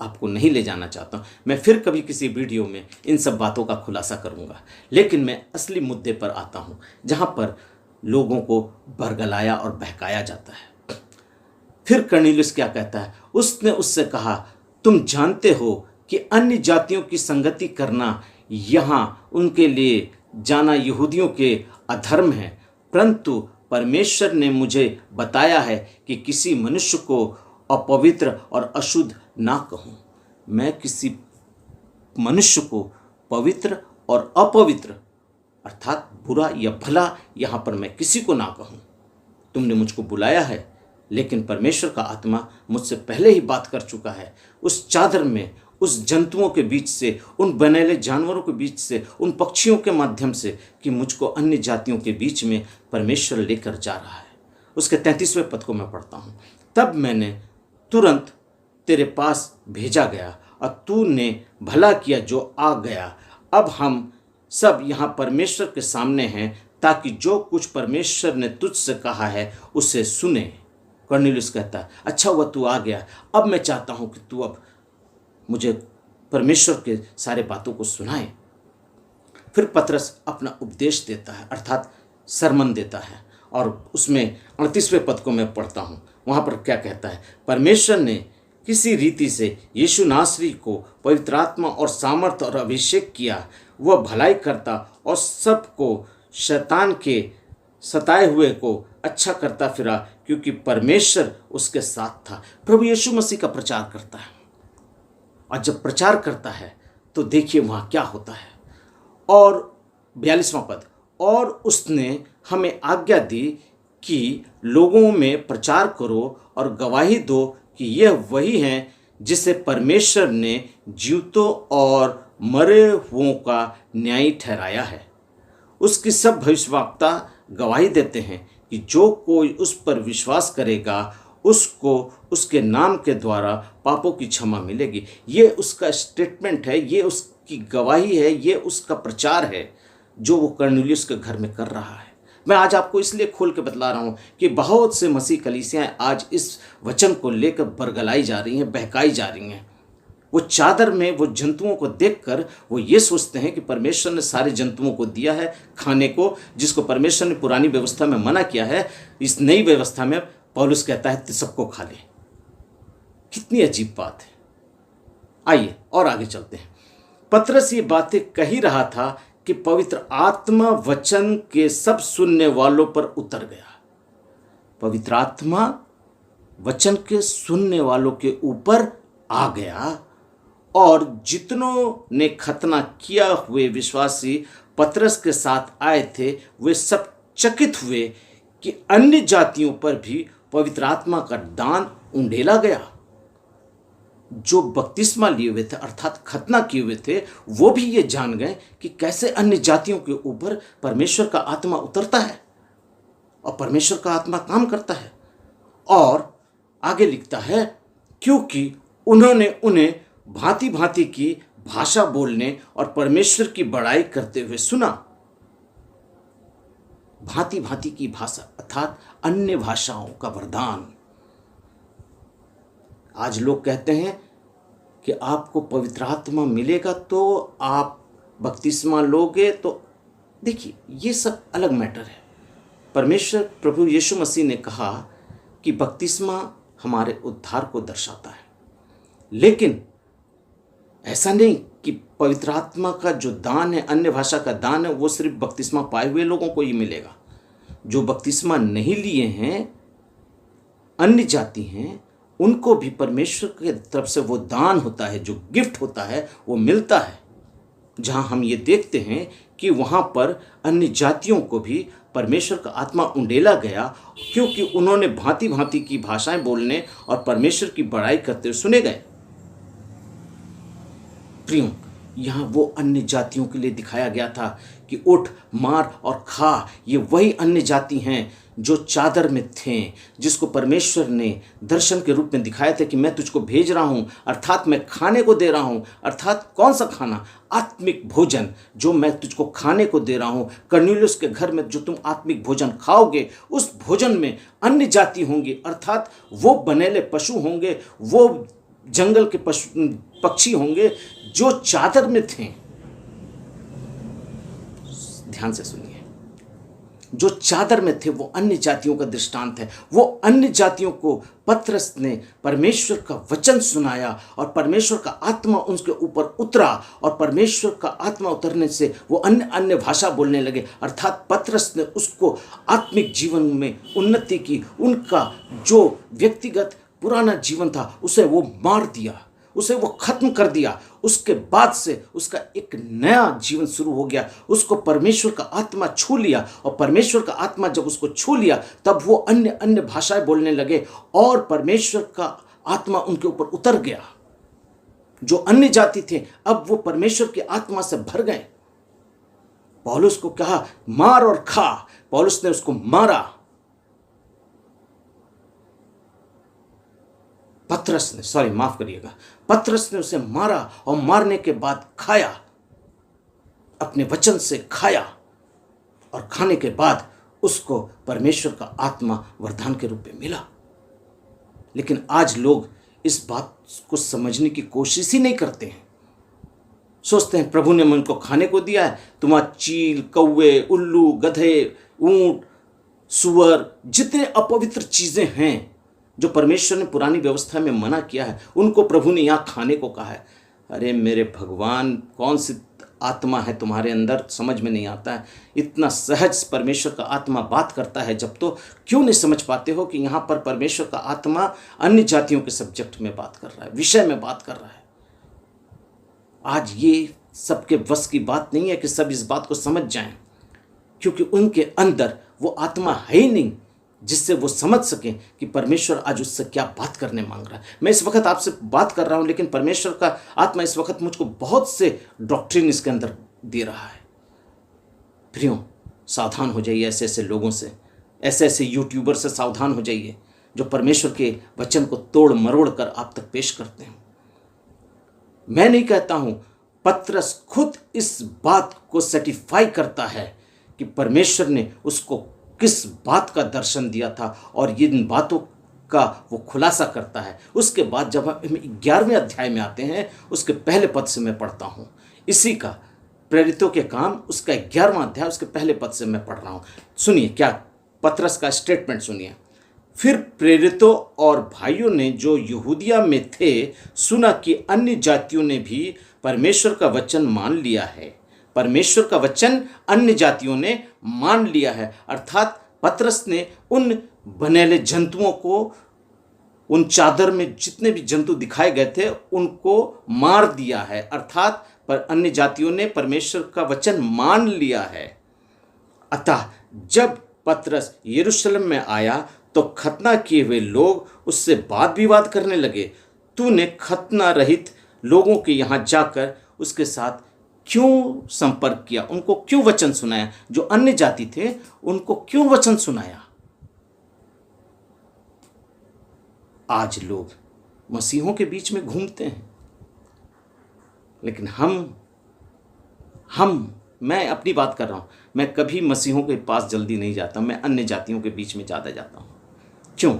आपको नहीं ले जाना चाहता हूँ। मैं फिर कभी किसी वीडियो में इन सब बातों का खुलासा करूँगा, लेकिन मैं असली मुद्दे पर आता हूँ, जहाँ पर लोगों को बरगलाया और बहकाया जाता है। फिर कर्नेलियुस क्या कहता है, उसने उससे कहा, तुम जानते हो कि अन्य जातियों की संगति करना यहाँ उनके लिए जाना यहूदियों के अधर्म है, परंतु परमेश्वर ने मुझे बताया है कि किसी मनुष्य को अपवित्र और अशुद्ध ना कहूँ। मैं किसी मनुष्य को पवित्र और अपवित्र, अर्थात बुरा या भला, यहाँ पर मैं किसी को ना कहूँ। तुमने मुझको बुलाया है, लेकिन परमेश्वर का आत्मा मुझसे पहले ही बात कर चुका है। उस चादर में, उस जंतुओं के बीच से, उन बनेले जानवरों के बीच से, उन पक्षियों के माध्यम से, कि मुझको अन्य जातियों के बीच में परमेश्वर लेकर जा रहा है। उसके 33वें पद को मैं पढ़ता हूँ। तब मैंने तुरंत तेरे पास भेजा गया और तूने भला किया जो आ गया। अब हम सब यहाँ परमेश्वर के सामने हैं, ताकि जो कुछ परमेश्वर ने तुझसे कहा है उसे सुने। कर्नेलियुस कहता है, अच्छा हुआ तू आ गया, अब मैं चाहता हूँ कि तू अब मुझे परमेश्वर के सारे बातों को सुनाए। फिर पतरस अपना उपदेश देता है, अर्थात सरमन देता है, और उसमें 38वें पद को मैं पढ़ता हूँ। वहाँ पर क्या कहता है, परमेश्वर ने किसी रीति से यीशु नासरी को पवित्र आत्मा और सामर्थ और अभिषेक किया। वह भलाई करता और सबको, शैतान के सताए हुए को अच्छा करता फिरा, क्योंकि परमेश्वर उसके साथ था। प्रभु यीशु मसीह का प्रचार करता है, और जब प्रचार करता है तो देखिए वहाँ क्या होता है। और 42वां पद, और उसने हमें आज्ञा दी कि लोगों में प्रचार करो और गवाही दो कि यह वही है जिसे परमेश्वर ने जीवितों और मरे हुओं का न्यायी ठहराया है। उसकी सब भविष्यवक्ता गवाही देते हैं कि जो कोई उस पर विश्वास करेगा उसको उसके नाम के द्वारा पापों की क्षमा मिलेगी। ये उसका स्टेटमेंट है, ये उसकी गवाही है, ये उसका प्रचार है जो वो कर्नेलियुस के घर में कर रहा है। मैं आज आपको इसलिए खोल के बतला रहा हूँ कि बहुत से मसीह कलीसियाँ आज इस वचन को लेकर बरगलाई जा रही हैं, बहकाई जा रही हैं। वो चादर में वो जंतुओं को देखकर वो ये सोचते हैं कि परमेश्वर ने सारे जंतुओं को दिया है खाने को, जिसको परमेश्वर ने पुरानी व्यवस्था में मना किया है, इस नई व्यवस्था में पौलुस कहता है सबको खा ले। कितनी अजीब बात है। आइए और आगे चलते हैं। पतरस ये बातें कह ही रहा था कि पवित्र आत्मा वचन के सब सुनने वालों पर उतर गया। पवित्र आत्मा वचन के सुनने वालों के ऊपर आ गया, और जितनों ने खतना किया हुए विश्वासी पतरस के साथ आए थे वे सब चकित हुए कि अन्य जातियों पर भी पवित्र आत्मा का दान उंडेला गया। जो बपतिस्मा लिए हुए थे, अर्थात खतना किए हुए थे, वो भी ये जान गए कि कैसे अन्य जातियों के ऊपर परमेश्वर का आत्मा उतरता है और परमेश्वर का आत्मा काम करता है। और आगे लिखता है, क्योंकि उन्होंने उन्हें भांति भांति की भाषा बोलने और परमेश्वर की बड़ाई करते हुए सुना। भांति भांति की भाषा अर्थात अन्य भाषाओं का वरदान। आज लोग कहते हैं कि आपको पवित्र आत्मा मिलेगा तो आप बपतिस्मा लोगे, तो देखिए ये सब अलग मैटर है। परमेश्वर प्रभु यीशु मसीह ने कहा कि बपतिस्मा हमारे उद्धार को दर्शाता है, लेकिन ऐसा नहीं कि पवित्र आत्मा का जो दान है, अन्य भाषा का दान है, वो सिर्फ बपतिस्मा पाए हुए लोगों को ही मिलेगा। जो बपतिस्मा नहीं लिए हैं, अन्य जाति हैं, उनको भी परमेश्वर की तरफ से वो दान होता है, जो गिफ्ट होता है वो मिलता है। जहां हम ये देखते हैं कि वहां पर अन्य जातियों को भी परमेश्वर का आत्मा उंडेला गया, क्योंकि उन्होंने भांति भांति की भाषाएं बोलने और परमेश्वर की बड़ाई करते हुए सुने गए। प्रियों, यहाँ वो अन्य जातियों के लिए दिखाया गया था कि उठ, मार और खा। ये वही अन्य जाति हैं जो चादर में थे, जिसको परमेश्वर ने दर्शन के रूप में दिखाया था कि मैं तुझको भेज रहा हूँ, अर्थात मैं खाने को दे रहा हूँ। अर्थात कौन सा खाना? आत्मिक भोजन जो मैं तुझको खाने को दे रहा हूँ। कर्नेलियुस के घर में जो तुम आत्मिक भोजन खाओगे, उस भोजन में अन्य जाति होंगे, अर्थात वो बनेले पशु होंगे, वो जंगल के पक्षी होंगे जो चादर में थे। ध्यान से सुनिए, जो चादर में थे वो अन्य जातियों का दृष्टांत है। वो अन्य जातियों को पतरस ने परमेश्वर का वचन सुनाया और परमेश्वर का आत्मा उनके ऊपर उतरा, और परमेश्वर का आत्मा उतरने से वो अन्य अन्य भाषा बोलने लगे। अर्थात पतरस ने उसको आत्मिक जीवन में उन्नति की। उनका जो व्यक्तिगत पुराना जीवन था उसे वो मार दिया, उसे वो खत्म कर दिया। उसके बाद से उसका एक नया जीवन शुरू हो गया। उसको परमेश्वर का आत्मा छू लिया, और परमेश्वर का आत्मा जब उसको छू लिया तब वो अन्य अन्य भाषाएं बोलने लगे, और परमेश्वर का आत्मा उनके ऊपर उतर गया। जो अन्य जाति थे अब वो परमेश्वर की आत्मा से भर गए। पौलुस को कहा मार और खा, पौलुस ने उसको मारा। पतरस ने उसे मारा, और मारने के बाद खाया, अपने वचन से खाया, और खाने के बाद उसको परमेश्वर का आत्मा वरदान के रूप में मिला। लेकिन आज लोग इस बात को समझने की कोशिश ही नहीं करते हैं। सोचते हैं प्रभु ने मुझको खाने को दिया है, तुम्हारा चील, कौवे, उल्लू, गधे, ऊंट, सुअर, जितने अपवित्र चीजें हैं जो परमेश्वर ने पुरानी व्यवस्था में मना किया है, उनको प्रभु ने यहाँ खाने को कहा है। अरे मेरे भगवान, कौन सी आत्मा है तुम्हारे अंदर, समझ में नहीं आता है। इतना सहज परमेश्वर का आत्मा बात करता है जब, तो क्यों नहीं समझ पाते हो कि यहाँ पर परमेश्वर का आत्मा अन्य जातियों के सब्जेक्ट में बात कर रहा है, विषय में बात कर रहा है। आज ये सबके बस की बात नहीं है कि सब इस बात को समझ जाएं, क्योंकि उनके अंदर वो आत्मा है ही नहीं जिससे वो समझ सकें कि परमेश्वर आज उससे क्या बात करने मांग रहा है। मैं इस वक्त आपसे बात कर रहा हूं, लेकिन परमेश्वर का आत्मा इस वक्त मुझको बहुत से डॉक्ट्रिन इसके अंदर दे रहा है। प्रियों, सावधान हो जाइए ऐसे ऐसे लोगों से, ऐसे ऐसे यूट्यूबर से सावधान हो जाइए जो परमेश्वर के वचन को तोड़ मरोड़ कर आप तक पेश करते हैं। मैं नहीं कहता हूं, पतरस खुद इस बात को सर्टिफाई करता है कि परमेश्वर ने उसको किस बात का दर्शन दिया था, और इन बातों का वो खुलासा करता है। उसके बाद जब हम 11वें अध्याय में आते हैं, उसके पहले पद से मैं पढ़ता हूँ। इसी का प्रेरितों के काम, उसका 11वां अध्याय, उसके पहले पद से मैं पढ़ रहा हूँ। सुनिए क्या पतरस का स्टेटमेंट सुनिए। फिर प्रेरितों और भाइयों ने जो यहूदिया में थे सुना कि अन्य जातियों ने भी परमेश्वर का वचन मान लिया है। परमेश्वर का वचन अन्य जातियों ने मान लिया है, अर्थात पतरस ने उन बनेले जंतुओं को, उन चादर में जितने भी जंतु दिखाए गए थे उनको मार दिया है, अर्थात पर अन्य जातियों ने परमेश्वर का वचन मान लिया है। अतः जब पतरस यरूशलेम में आया तो खतना किए हुए लोग उससे वाद विवाद करने लगे। तूने खतना रहित लोगों के यहाँ जाकर उसके साथ क्यों संपर्क किया, उनको क्यों वचन सुनाया? जो अन्य जाति थे उनको क्यों वचन सुनाया? आज लोग मसीहों के बीच में घूमते हैं, लेकिन मैं अपनी बात कर रहा हूँ, मैं कभी मसीहों के पास जल्दी नहीं जाता, मैं अन्य जातियों के बीच में ज़्यादा जाता हूँ। क्यों?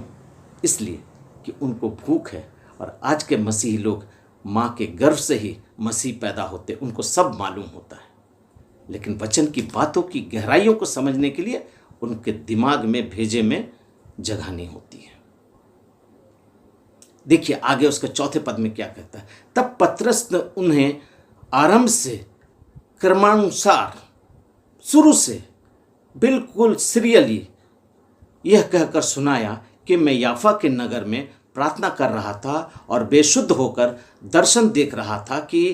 इसलिए कि उनको भूख है, और आज के मसीही लोग माँ के गर्भ से ही मसीह पैदा होते, उनको सब मालूम होता है, लेकिन वचन की बातों की गहराइयों को समझने के लिए उनके दिमाग में भेजे में जगह नहीं होती है। देखिए आगे उसके चौथे पद में क्या कहता है, तब पतरस ने उन्हें आरंभ से क्रमानुसार शुरू से बिल्कुल सीरियली यह कहकर सुनाया कि मैं याफा के नगर में प्रार्थना कर रहा था और बेशुद्ध होकर दर्शन देख रहा था कि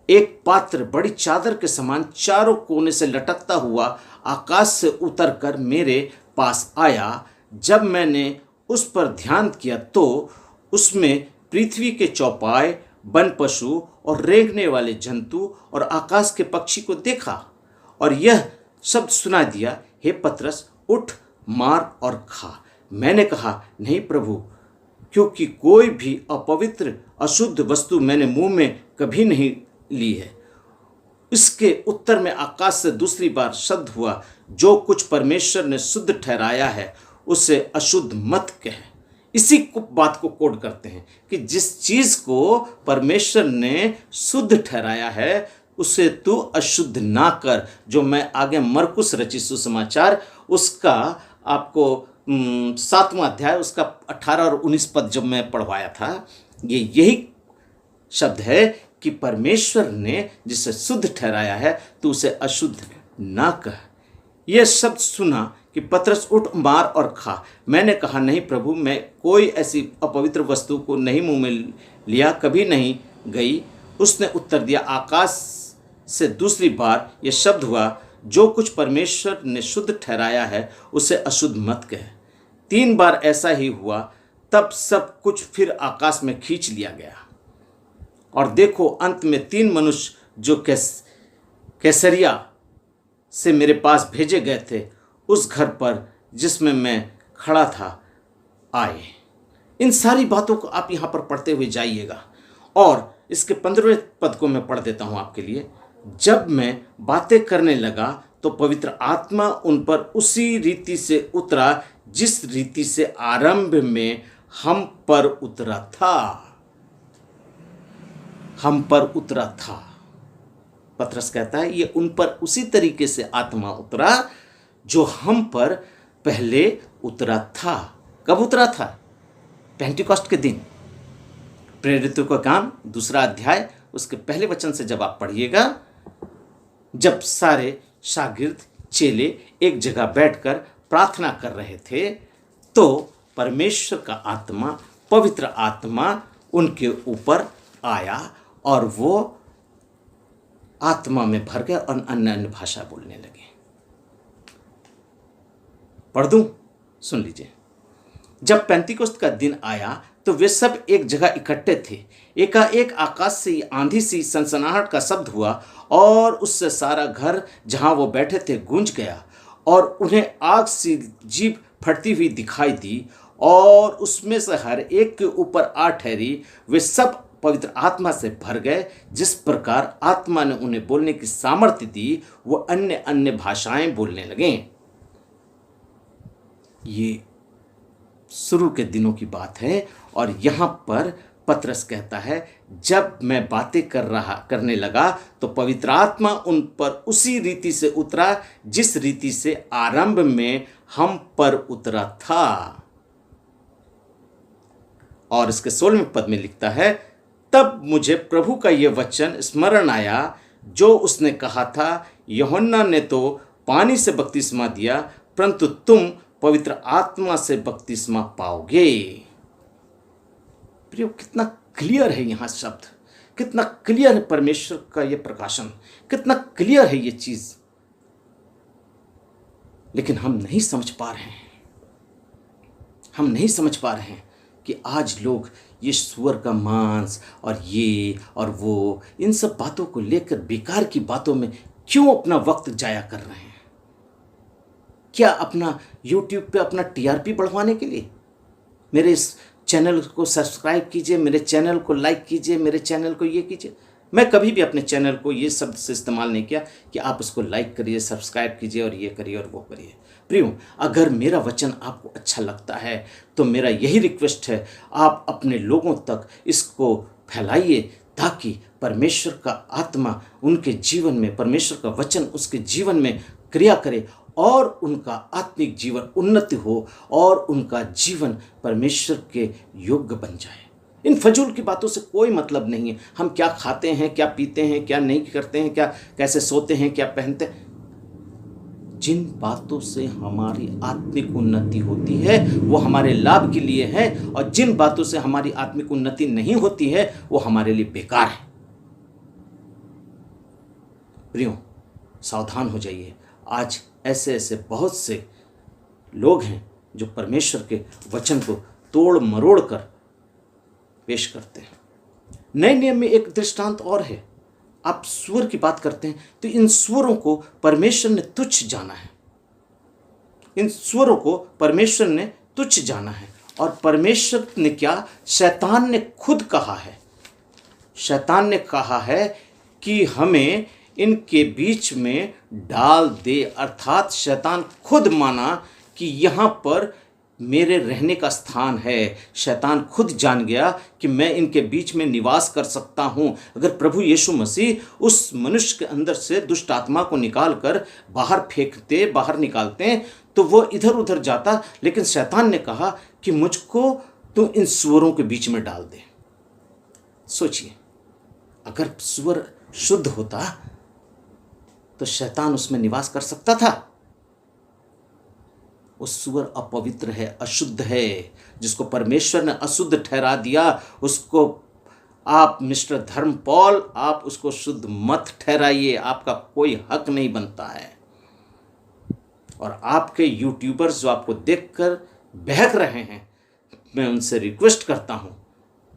एक पात्र बड़ी चादर के समान चारों कोने से लटकता हुआ आकाश से उतरकर मेरे पास आया। जब मैंने उस पर ध्यान किया तो उसमें पृथ्वी के चौपाए, वन पशु और रेंगने वाले जंतु और आकाश के पक्षी को देखा, और यह शब्द सुना दिया, हे पतरस, उठ, मार और खा। मैंने कहा, नहीं प्रभु, क्योंकि कोई भी अपवित्र अशुद्ध वस्तु मैंने मुंह में कभी नहीं ली है। इसके उत्तर में आकाश से दूसरी बार शब्द हुआ, जो कुछ परमेश्वर ने शुद्ध ठहराया है उसे अशुद्ध मत कह। इसी बात को कोड करते हैं कि जिस चीज को परमेश्वर ने शुद्ध ठहराया है उसे तू अशुद्ध ना कर। जो मैं आगे मरकुस रचित सुसमाचार उसका आपको 7वां अध्याय उसका 18 और 19 पद जब मैं पढ़वाया था, यही शब्द है कि परमेश्वर ने जिसे शुद्ध ठहराया है तो उसे अशुद्ध ना कह। यह शब्द सुना कि पतरस, उठ, मार और खा। मैंने कहा, नहीं प्रभु, मैं कोई ऐसी अपवित्र वस्तु को नहीं मुंह में लिया, कभी नहीं गई। उसने उत्तर दिया, आकाश से दूसरी बार यह शब्द हुआ, जो कुछ परमेश्वर ने शुद्ध ठहराया है उसे अशुद्ध मत कह। 3 बार ऐसा ही हुआ, तब सब कुछ फिर आकाश में खींच लिया गया। और देखो, अंत में 3 मनुष्य जो कैसरिया से मेरे पास भेजे गए थे, उस घर पर जिसमें मैं खड़ा था आए। इन सारी बातों को आप यहाँ पर पढ़ते हुए जाइएगा, और इसके 15वें पद को मैं पढ़ देता हूँ आपके लिए। जब मैं बातें करने लगा तो पवित्र आत्मा उन पर उसी रीति से उतरा जिस रीति से आरंभ में हम पर उतरा था। हम पर उतरा था। पतरस कहता है ये उन पर उसी तरीके से आत्मा उतरा जो हम पर पहले उतरा था। कब उतरा था? पेंटिकॉस्ट के दिन। प्रेरितों का काम 2 अध्याय उसके पहले वचन से जब आप पढ़िएगा, जब सारे शागिर्द चेले एक जगह बैठकर प्रार्थना कर रहे थे तो परमेश्वर का आत्मा, पवित्र आत्मा उनके ऊपर आया और वो आत्मा में भर गए और अन्य अन्य भाषा बोलने लगे। पढ़ दूं? सुन लीजिए। जब पेंतिकोस्त का दिन आया तो वे सब एक जगह इकट्ठे थे। एकाएक आकाश से आंधी सी सनसनाहट का शब्द हुआ और उससे सारा घर जहां वो बैठे थे गूंज गया, और उन्हें आग सी जीभ फटती हुई दिखाई दी और उसमें से हर एक के ऊपर आ ठहरी। वे सब पवित्र आत्मा से भर गए। जिस प्रकार आत्मा ने उन्हें बोलने की सामर्थ्य दी, वो अन्य अन्य भाषाएं बोलने लगे। ये शुरू के दिनों की बात है, और यहां पर पतरस कहता है जब मैं बातें करने लगा तो पवित्र आत्मा उन पर उसी रीति से उतरा जिस रीति से आरंभ में हम पर उतरा था। और इसके 16वें पद में लिखता है, तब मुझे प्रभु का यह वचन स्मरण आया जो उसने कहा था, यूहन्ना ने तो पानी से बपतिस्मा दिया, परंतु तुम पवित्र आत्मा से बपतिस्मा पाओगे। प्रियो, कितना क्लियर है यहाँ शब्द, कितना क्लियर है परमेश्वर का ये प्रकाशन, कितना क्लियर है ये चीज, लेकिन हम नहीं समझ पा रहे हैं। हम नहीं समझ पा रहे हैं कि आज लोग ये सुअर का मांस और ये और वो, इन सब बातों को लेकर बेकार की बातों में क्यों अपना वक्त जाया कर रहे हैं। क्या अपना YouTube पे अपना TRP बढ़वाने के लिए? मेरे इस चैनल को सब्सक्राइब कीजिए, मेरे चैनल को लाइक कीजिए, मेरे चैनल को ये कीजिए। मैं कभी भी अपने चैनल को ये शब्द से इस्तेमाल नहीं किया कि आप उसको लाइक करिए, सब्सक्राइब कीजिए और ये करिए और वो करिए। प्रियो, अगर मेरा वचन आपको अच्छा लगता है तो मेरा यही रिक्वेस्ट है, आप अपने लोगों तक इसको फैलाइए ताकि परमेश्वर का आत्मा उनके जीवन में, परमेश्वर का वचन उसके जीवन में क्रिया करे और उनका आत्मिक जीवन उन्नति हो और उनका जीवन परमेश्वर के योग्य बन जाए। इन फजूल की बातों से कोई मतलब नहीं है। हम क्या खाते हैं, क्या पीते हैं, क्या नहीं करते हैं, क्या कैसे सोते हैं, क्या पहनते हैं, जिन बातों से हमारी आत्मिक उन्नति होती है वो हमारे लाभ के लिए है, और जिन बातों से हमारी आत्मिक उन्नति नहीं होती है वो हमारे लिए बेकार है। प्रियो, सावधान हो जाइए। आज ऐसे ऐसे बहुत से लोग हैं जो परमेश्वर के वचन को तोड़ मरोड़ कर पेश करते हैं। नए नियम में एक दृष्टांत और है। आप सूअर की बात करते हैं तो इन सूअरों को परमेश्वर ने तुच्छ जाना है। इन सूअरों को परमेश्वर ने तुच्छ जाना है। और परमेश्वर ने क्या, शैतान ने खुद कहा है, शैतान ने कहा है कि हमें इनके बीच में डाल दे। अर्थात शैतान खुद माना कि यहाँ पर मेरे रहने का स्थान है। शैतान खुद जान गया कि मैं इनके बीच में निवास कर सकता हूँ। अगर प्रभु यीशु मसीह उस मनुष्य के अंदर से दुष्ट आत्मा को निकाल कर बाहर फेंकते, बाहर निकालते तो वो इधर उधर जाता, लेकिन शैतान ने कहा कि मुझको तू इन सूअरों के बीच में डाल दे। सोचिए, अगर सूअर शुद्ध होता तो शैतान उसमें निवास कर सकता था। वो सूअर अपवित्र है, अशुद्ध है, जिसको परमेश्वर ने अशुद्ध ठहरा दिया, उसको आप मिस्टर धर्म पॉल, आप उसको शुद्ध मत ठहराइए। आपका कोई हक नहीं बनता है। और आपके यूट्यूबर्स जो आपको देखकर बहक रहे हैं, मैं उनसे रिक्वेस्ट करता हूं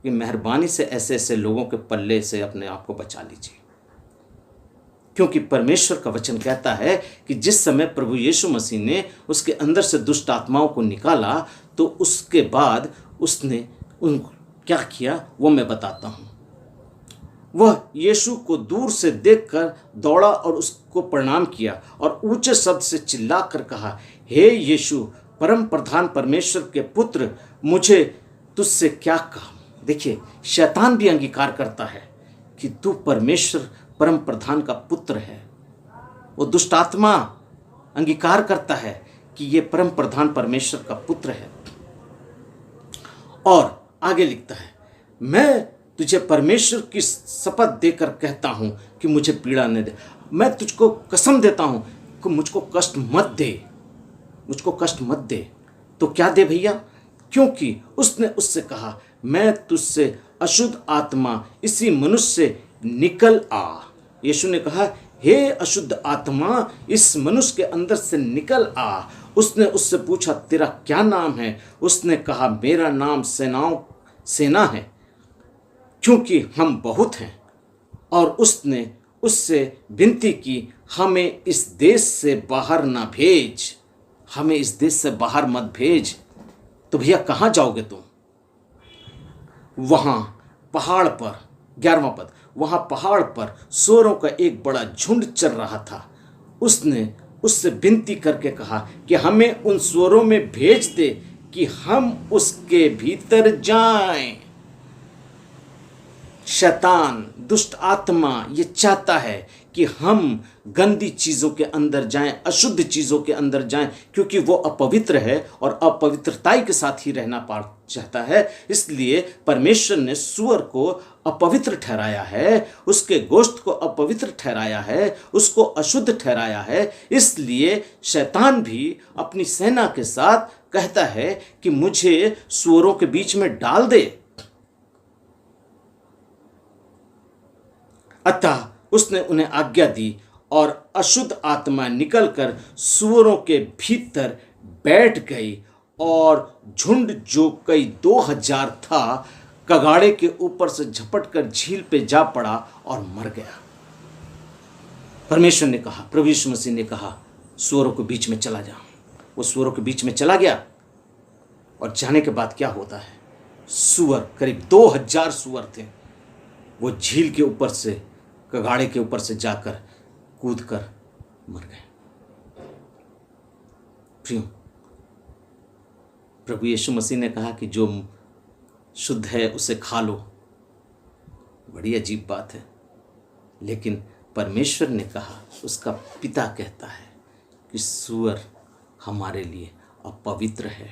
कि मेहरबानी से ऐसे ऐसे लोगों के पल्ले से अपने आप को बचा लीजिए। क्योंकि परमेश्वर का वचन कहता है कि जिस समय प्रभु यीशु मसीह ने उसके अंदर से दुष्ट आत्माओं को निकाला तो उसके बाद उसने उन क्या किया वो मैं बताता हूँ। वह यीशु को दूर से देखकर दौड़ा और उसको प्रणाम किया और ऊंचे शब्द से चिल्लाकर कहा, हे यीशु, परम प्रधान परमेश्वर के पुत्र, मुझे तुझसे क्या काम। देखिए, शैतान भी अंगीकार करता है कि तू परमेश्वर परम प्रधान का पुत्र है। वो दुष्ट आत्मा अंगीकार करता है कि ये परम प्रधान परमेश्वर का पुत्र है। और आगे लिखता है, मैं तुझे परमेश्वर की शपथ देकर कहता हूं कि मुझे पीड़ा न दे। मैं तुझको कसम देता हूं कि मुझको कष्ट मत दे, मुझको कष्ट मत दे। तो क्या दे भैया? क्योंकि उसने उससे कहा, मैं तुझसे अशुद्ध आत्मा इसी मनुष्य से निकल आ। यीशु ने कहा, हे अशुद्ध आत्मा, इस मनुष्य के अंदर से निकल आ। उसने उससे पूछा, तेरा क्या नाम है? उसने कहा, मेरा नाम सेना है, क्योंकि हम बहुत हैं। और उसने उससे विनती की, हमें इस देश से बाहर ना भेज, हमें इस देश से बाहर मत भेज। तो भैया कहाँ जाओगे तुम? वहाँ पहाड़ पर, 11वां पद, वहाँ पहाड़ पर सूअरों का एक बड़ा झुंड चल रहा था। उसने उससे विनती करके कहा कि हमें उन सूअरों में भेज दे कि हम उसके भीतर जाएं। शैतान, दुष्ट आत्मा ये चाहता है कि हम गंदी चीज़ों के अंदर जाएं, अशुद्ध चीज़ों के अंदर जाएं, क्योंकि वो अपवित्र है और अपवित्रताई के साथ ही रहना चाहता है। इसलिए परमेश्वर ने सूअर को अपवित्र ठहराया है, उसके गोश्त को अपवित्र ठहराया है, उसको अशुद्ध ठहराया है। इसलिए शैतान भी अपनी सेना के साथ कहता है कि मुझे सूअरों के बीच में डाल दे। अतः उसने उन्हें आज्ञा दी और अशुद्ध आत्मा निकलकर सूअरों के भीतर बैठ गई और झुंड जो कई 2000 था कगाड़े के ऊपर से झपटकर झील पे जा पड़ा और मर गया। परमेश्वर ने कहा, प्रभु यीशु मसीह ने कहा, सूअरों के बीच में चला जा। वो सूअरों के बीच में चला गया और जाने के बाद क्या होता है? सूअर, करीब 2000 सूअर थे, वो झील के ऊपर से, कगाड़े के ऊपर से जाकर कूद कर मर गए। प्रियो, प्रभु यीशु मसीह ने कहा कि जो शुद्ध है उसे खा लो। बड़ी अजीब बात है, लेकिन परमेश्वर ने कहा, उसका पिता कहता है कि सूअर हमारे लिए अपवित्र है।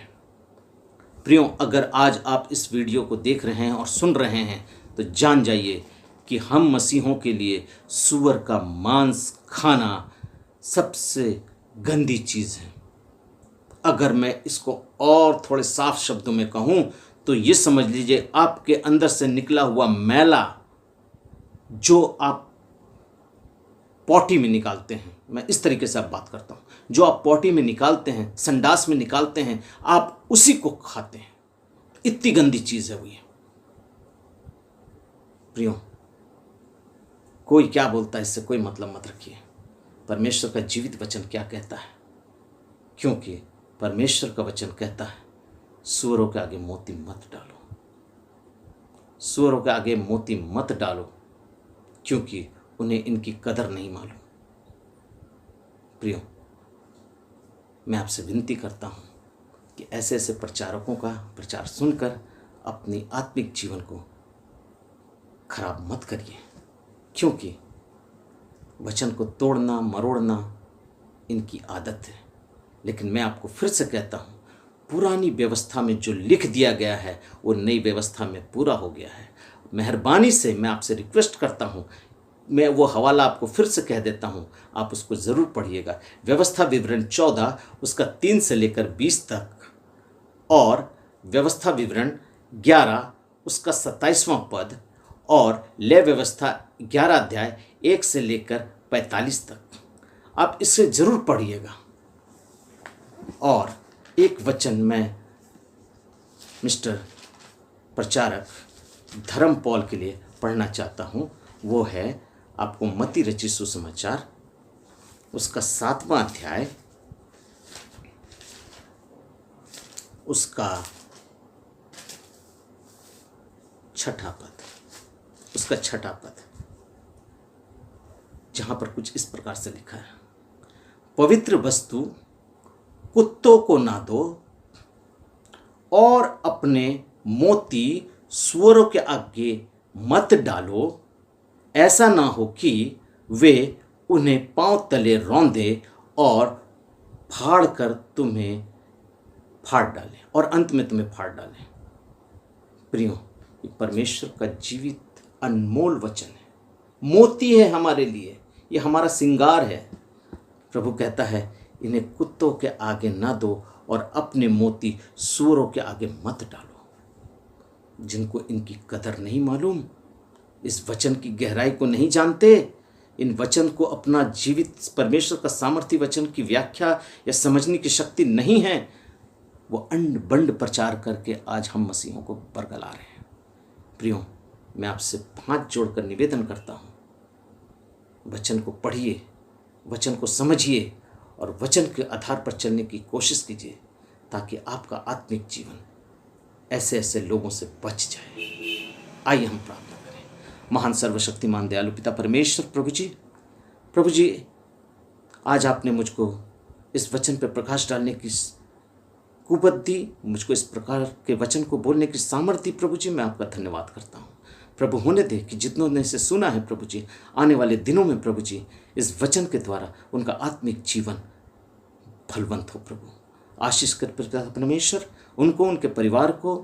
प्रियो, अगर आज आप इस वीडियो को देख रहे हैं और सुन रहे हैं तो जान जाइए कि हम मसीहों के लिए सूअर का मांस खाना सबसे गंदी चीज़ है। अगर मैं इसको और थोड़े साफ शब्दों में कहूँ तो ये समझ लीजिए, आपके अंदर से निकला हुआ मैला जो आप पॉटी में निकालते हैं, मैं इस तरीके से आप बात करता हूँ, जो आप पॉटी में निकालते हैं, संडास में निकालते हैं, आप उसी को खाते हैं। इतनी गंदी चीज़ है वो ये। प्रियो, कोई क्या बोलता है इससे कोई मतलब मत रखिए। परमेश्वर का जीवित वचन क्या कहता है, क्योंकि परमेश्वर का वचन कहता है, सूअरों के आगे मोती मत डालो, सूअरों के आगे मोती मत डालो, क्योंकि उन्हें इनकी कदर नहीं मालूम। प्रियो, मैं आपसे विनती करता हूँ कि ऐसे ऐसे प्रचारकों का प्रचार सुनकर अपनी आत्मिक जीवन को खराब मत करिए, क्योंकि वचन को तोड़ना मरोड़ना इनकी आदत है। लेकिन मैं आपको फिर से कहता हूँ, पुरानी व्यवस्था में जो लिख दिया गया है वो नई व्यवस्था में पूरा हो गया है। मेहरबानी से मैं आपसे रिक्वेस्ट करता हूँ, मैं वो हवाला आपको फिर से कह देता हूँ, आप उसको ज़रूर पढ़िएगा। व्यवस्था विवरण 14 उसका 3 से लेकर 20 तक, और व्यवस्था विवरण 11 उसका 27वां पद, और लय व्यवस्था 11 अध्याय 1 से लेकर 45 तक। आप इसे ज़रूर पढ़िएगा। और एक वचन मैं मिस्टर प्रचारक धर्म पॉल के लिए पढ़ना चाहता हूँ, वो है आपको मत्ती रचित सुसमाचार उसका 7वां अध्याय उसका 6ठा पद, उसका 6ठा पद, जहाँ पर कुछ इस प्रकार से लिखा है, पवित्र वस्तु कुत्तों को ना दो और अपने मोती सूअरों के आगे मत डालो, ऐसा ना हो कि वे उन्हें पांव तले रौंदे और फाड़ कर तुम्हें फाड़ डालें और अंत में तुम्हें फाड़ डालें। प्रियो, ये परमेश्वर का जीवित अनमोल वचन है, मोती है हमारे लिए, ये हमारा श्रृंगार है। प्रभु कहता है, इन्हें कुत्तों के आगे ना दो और अपने मोती सूअरों के आगे मत डालो। जिनको इनकी कदर नहीं मालूम, इस वचन की गहराई को नहीं जानते, इन वचन को अपना जीवित परमेश्वर का सामर्थ्य वचन की व्याख्या या समझने की शक्ति नहीं है, वो अंड बंड प्रचार करके आज हम मसीहों को बरगला रहे हैं। प्रियो, मैं आपसे हाथ जोड़कर निवेदन करता हूँ, वचन को पढ़िए, वचन को समझिए और वचन के आधार पर चलने की कोशिश कीजिए, ताकि आपका आत्मिक जीवन ऐसे ऐसे लोगों से बच जाए। आइए हम प्रार्थना करें। महान सर्वशक्तिमान दयालु पिता परमेश्वर, प्रभु जी, आज आपने मुझको इस वचन पर प्रकाश डालने की कुवत दी, मुझको इस प्रकार के वचन को बोलने की सामर्थ्य, प्रभु जी, मैं आपका धन्यवाद करता हूँ। प्रभु, होने दे कि जितनों ने इसे सुना है प्रभु जी, आने वाले दिनों में प्रभु जी इस वचन के द्वारा उनका आत्मिक जीवन फलवंत हो। प्रभु, आशीष कर परमेश्वर, उनको, उनके परिवार को,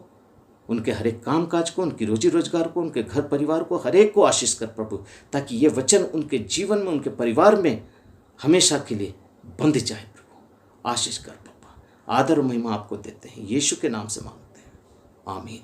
उनके हर एक काम काज को, उनकी रोजी रोजगार को, उनके घर परिवार को, हर एक को आशीष कर प्रभु, ताकि ये वचन उनके जीवन में, उनके परिवार में हमेशा के लिए बंध जाए। प्रभु, आशीष कर पापा। आदर और महिमा आपको देते हैं, यीशु के नाम से मांगते हैं, आमीन।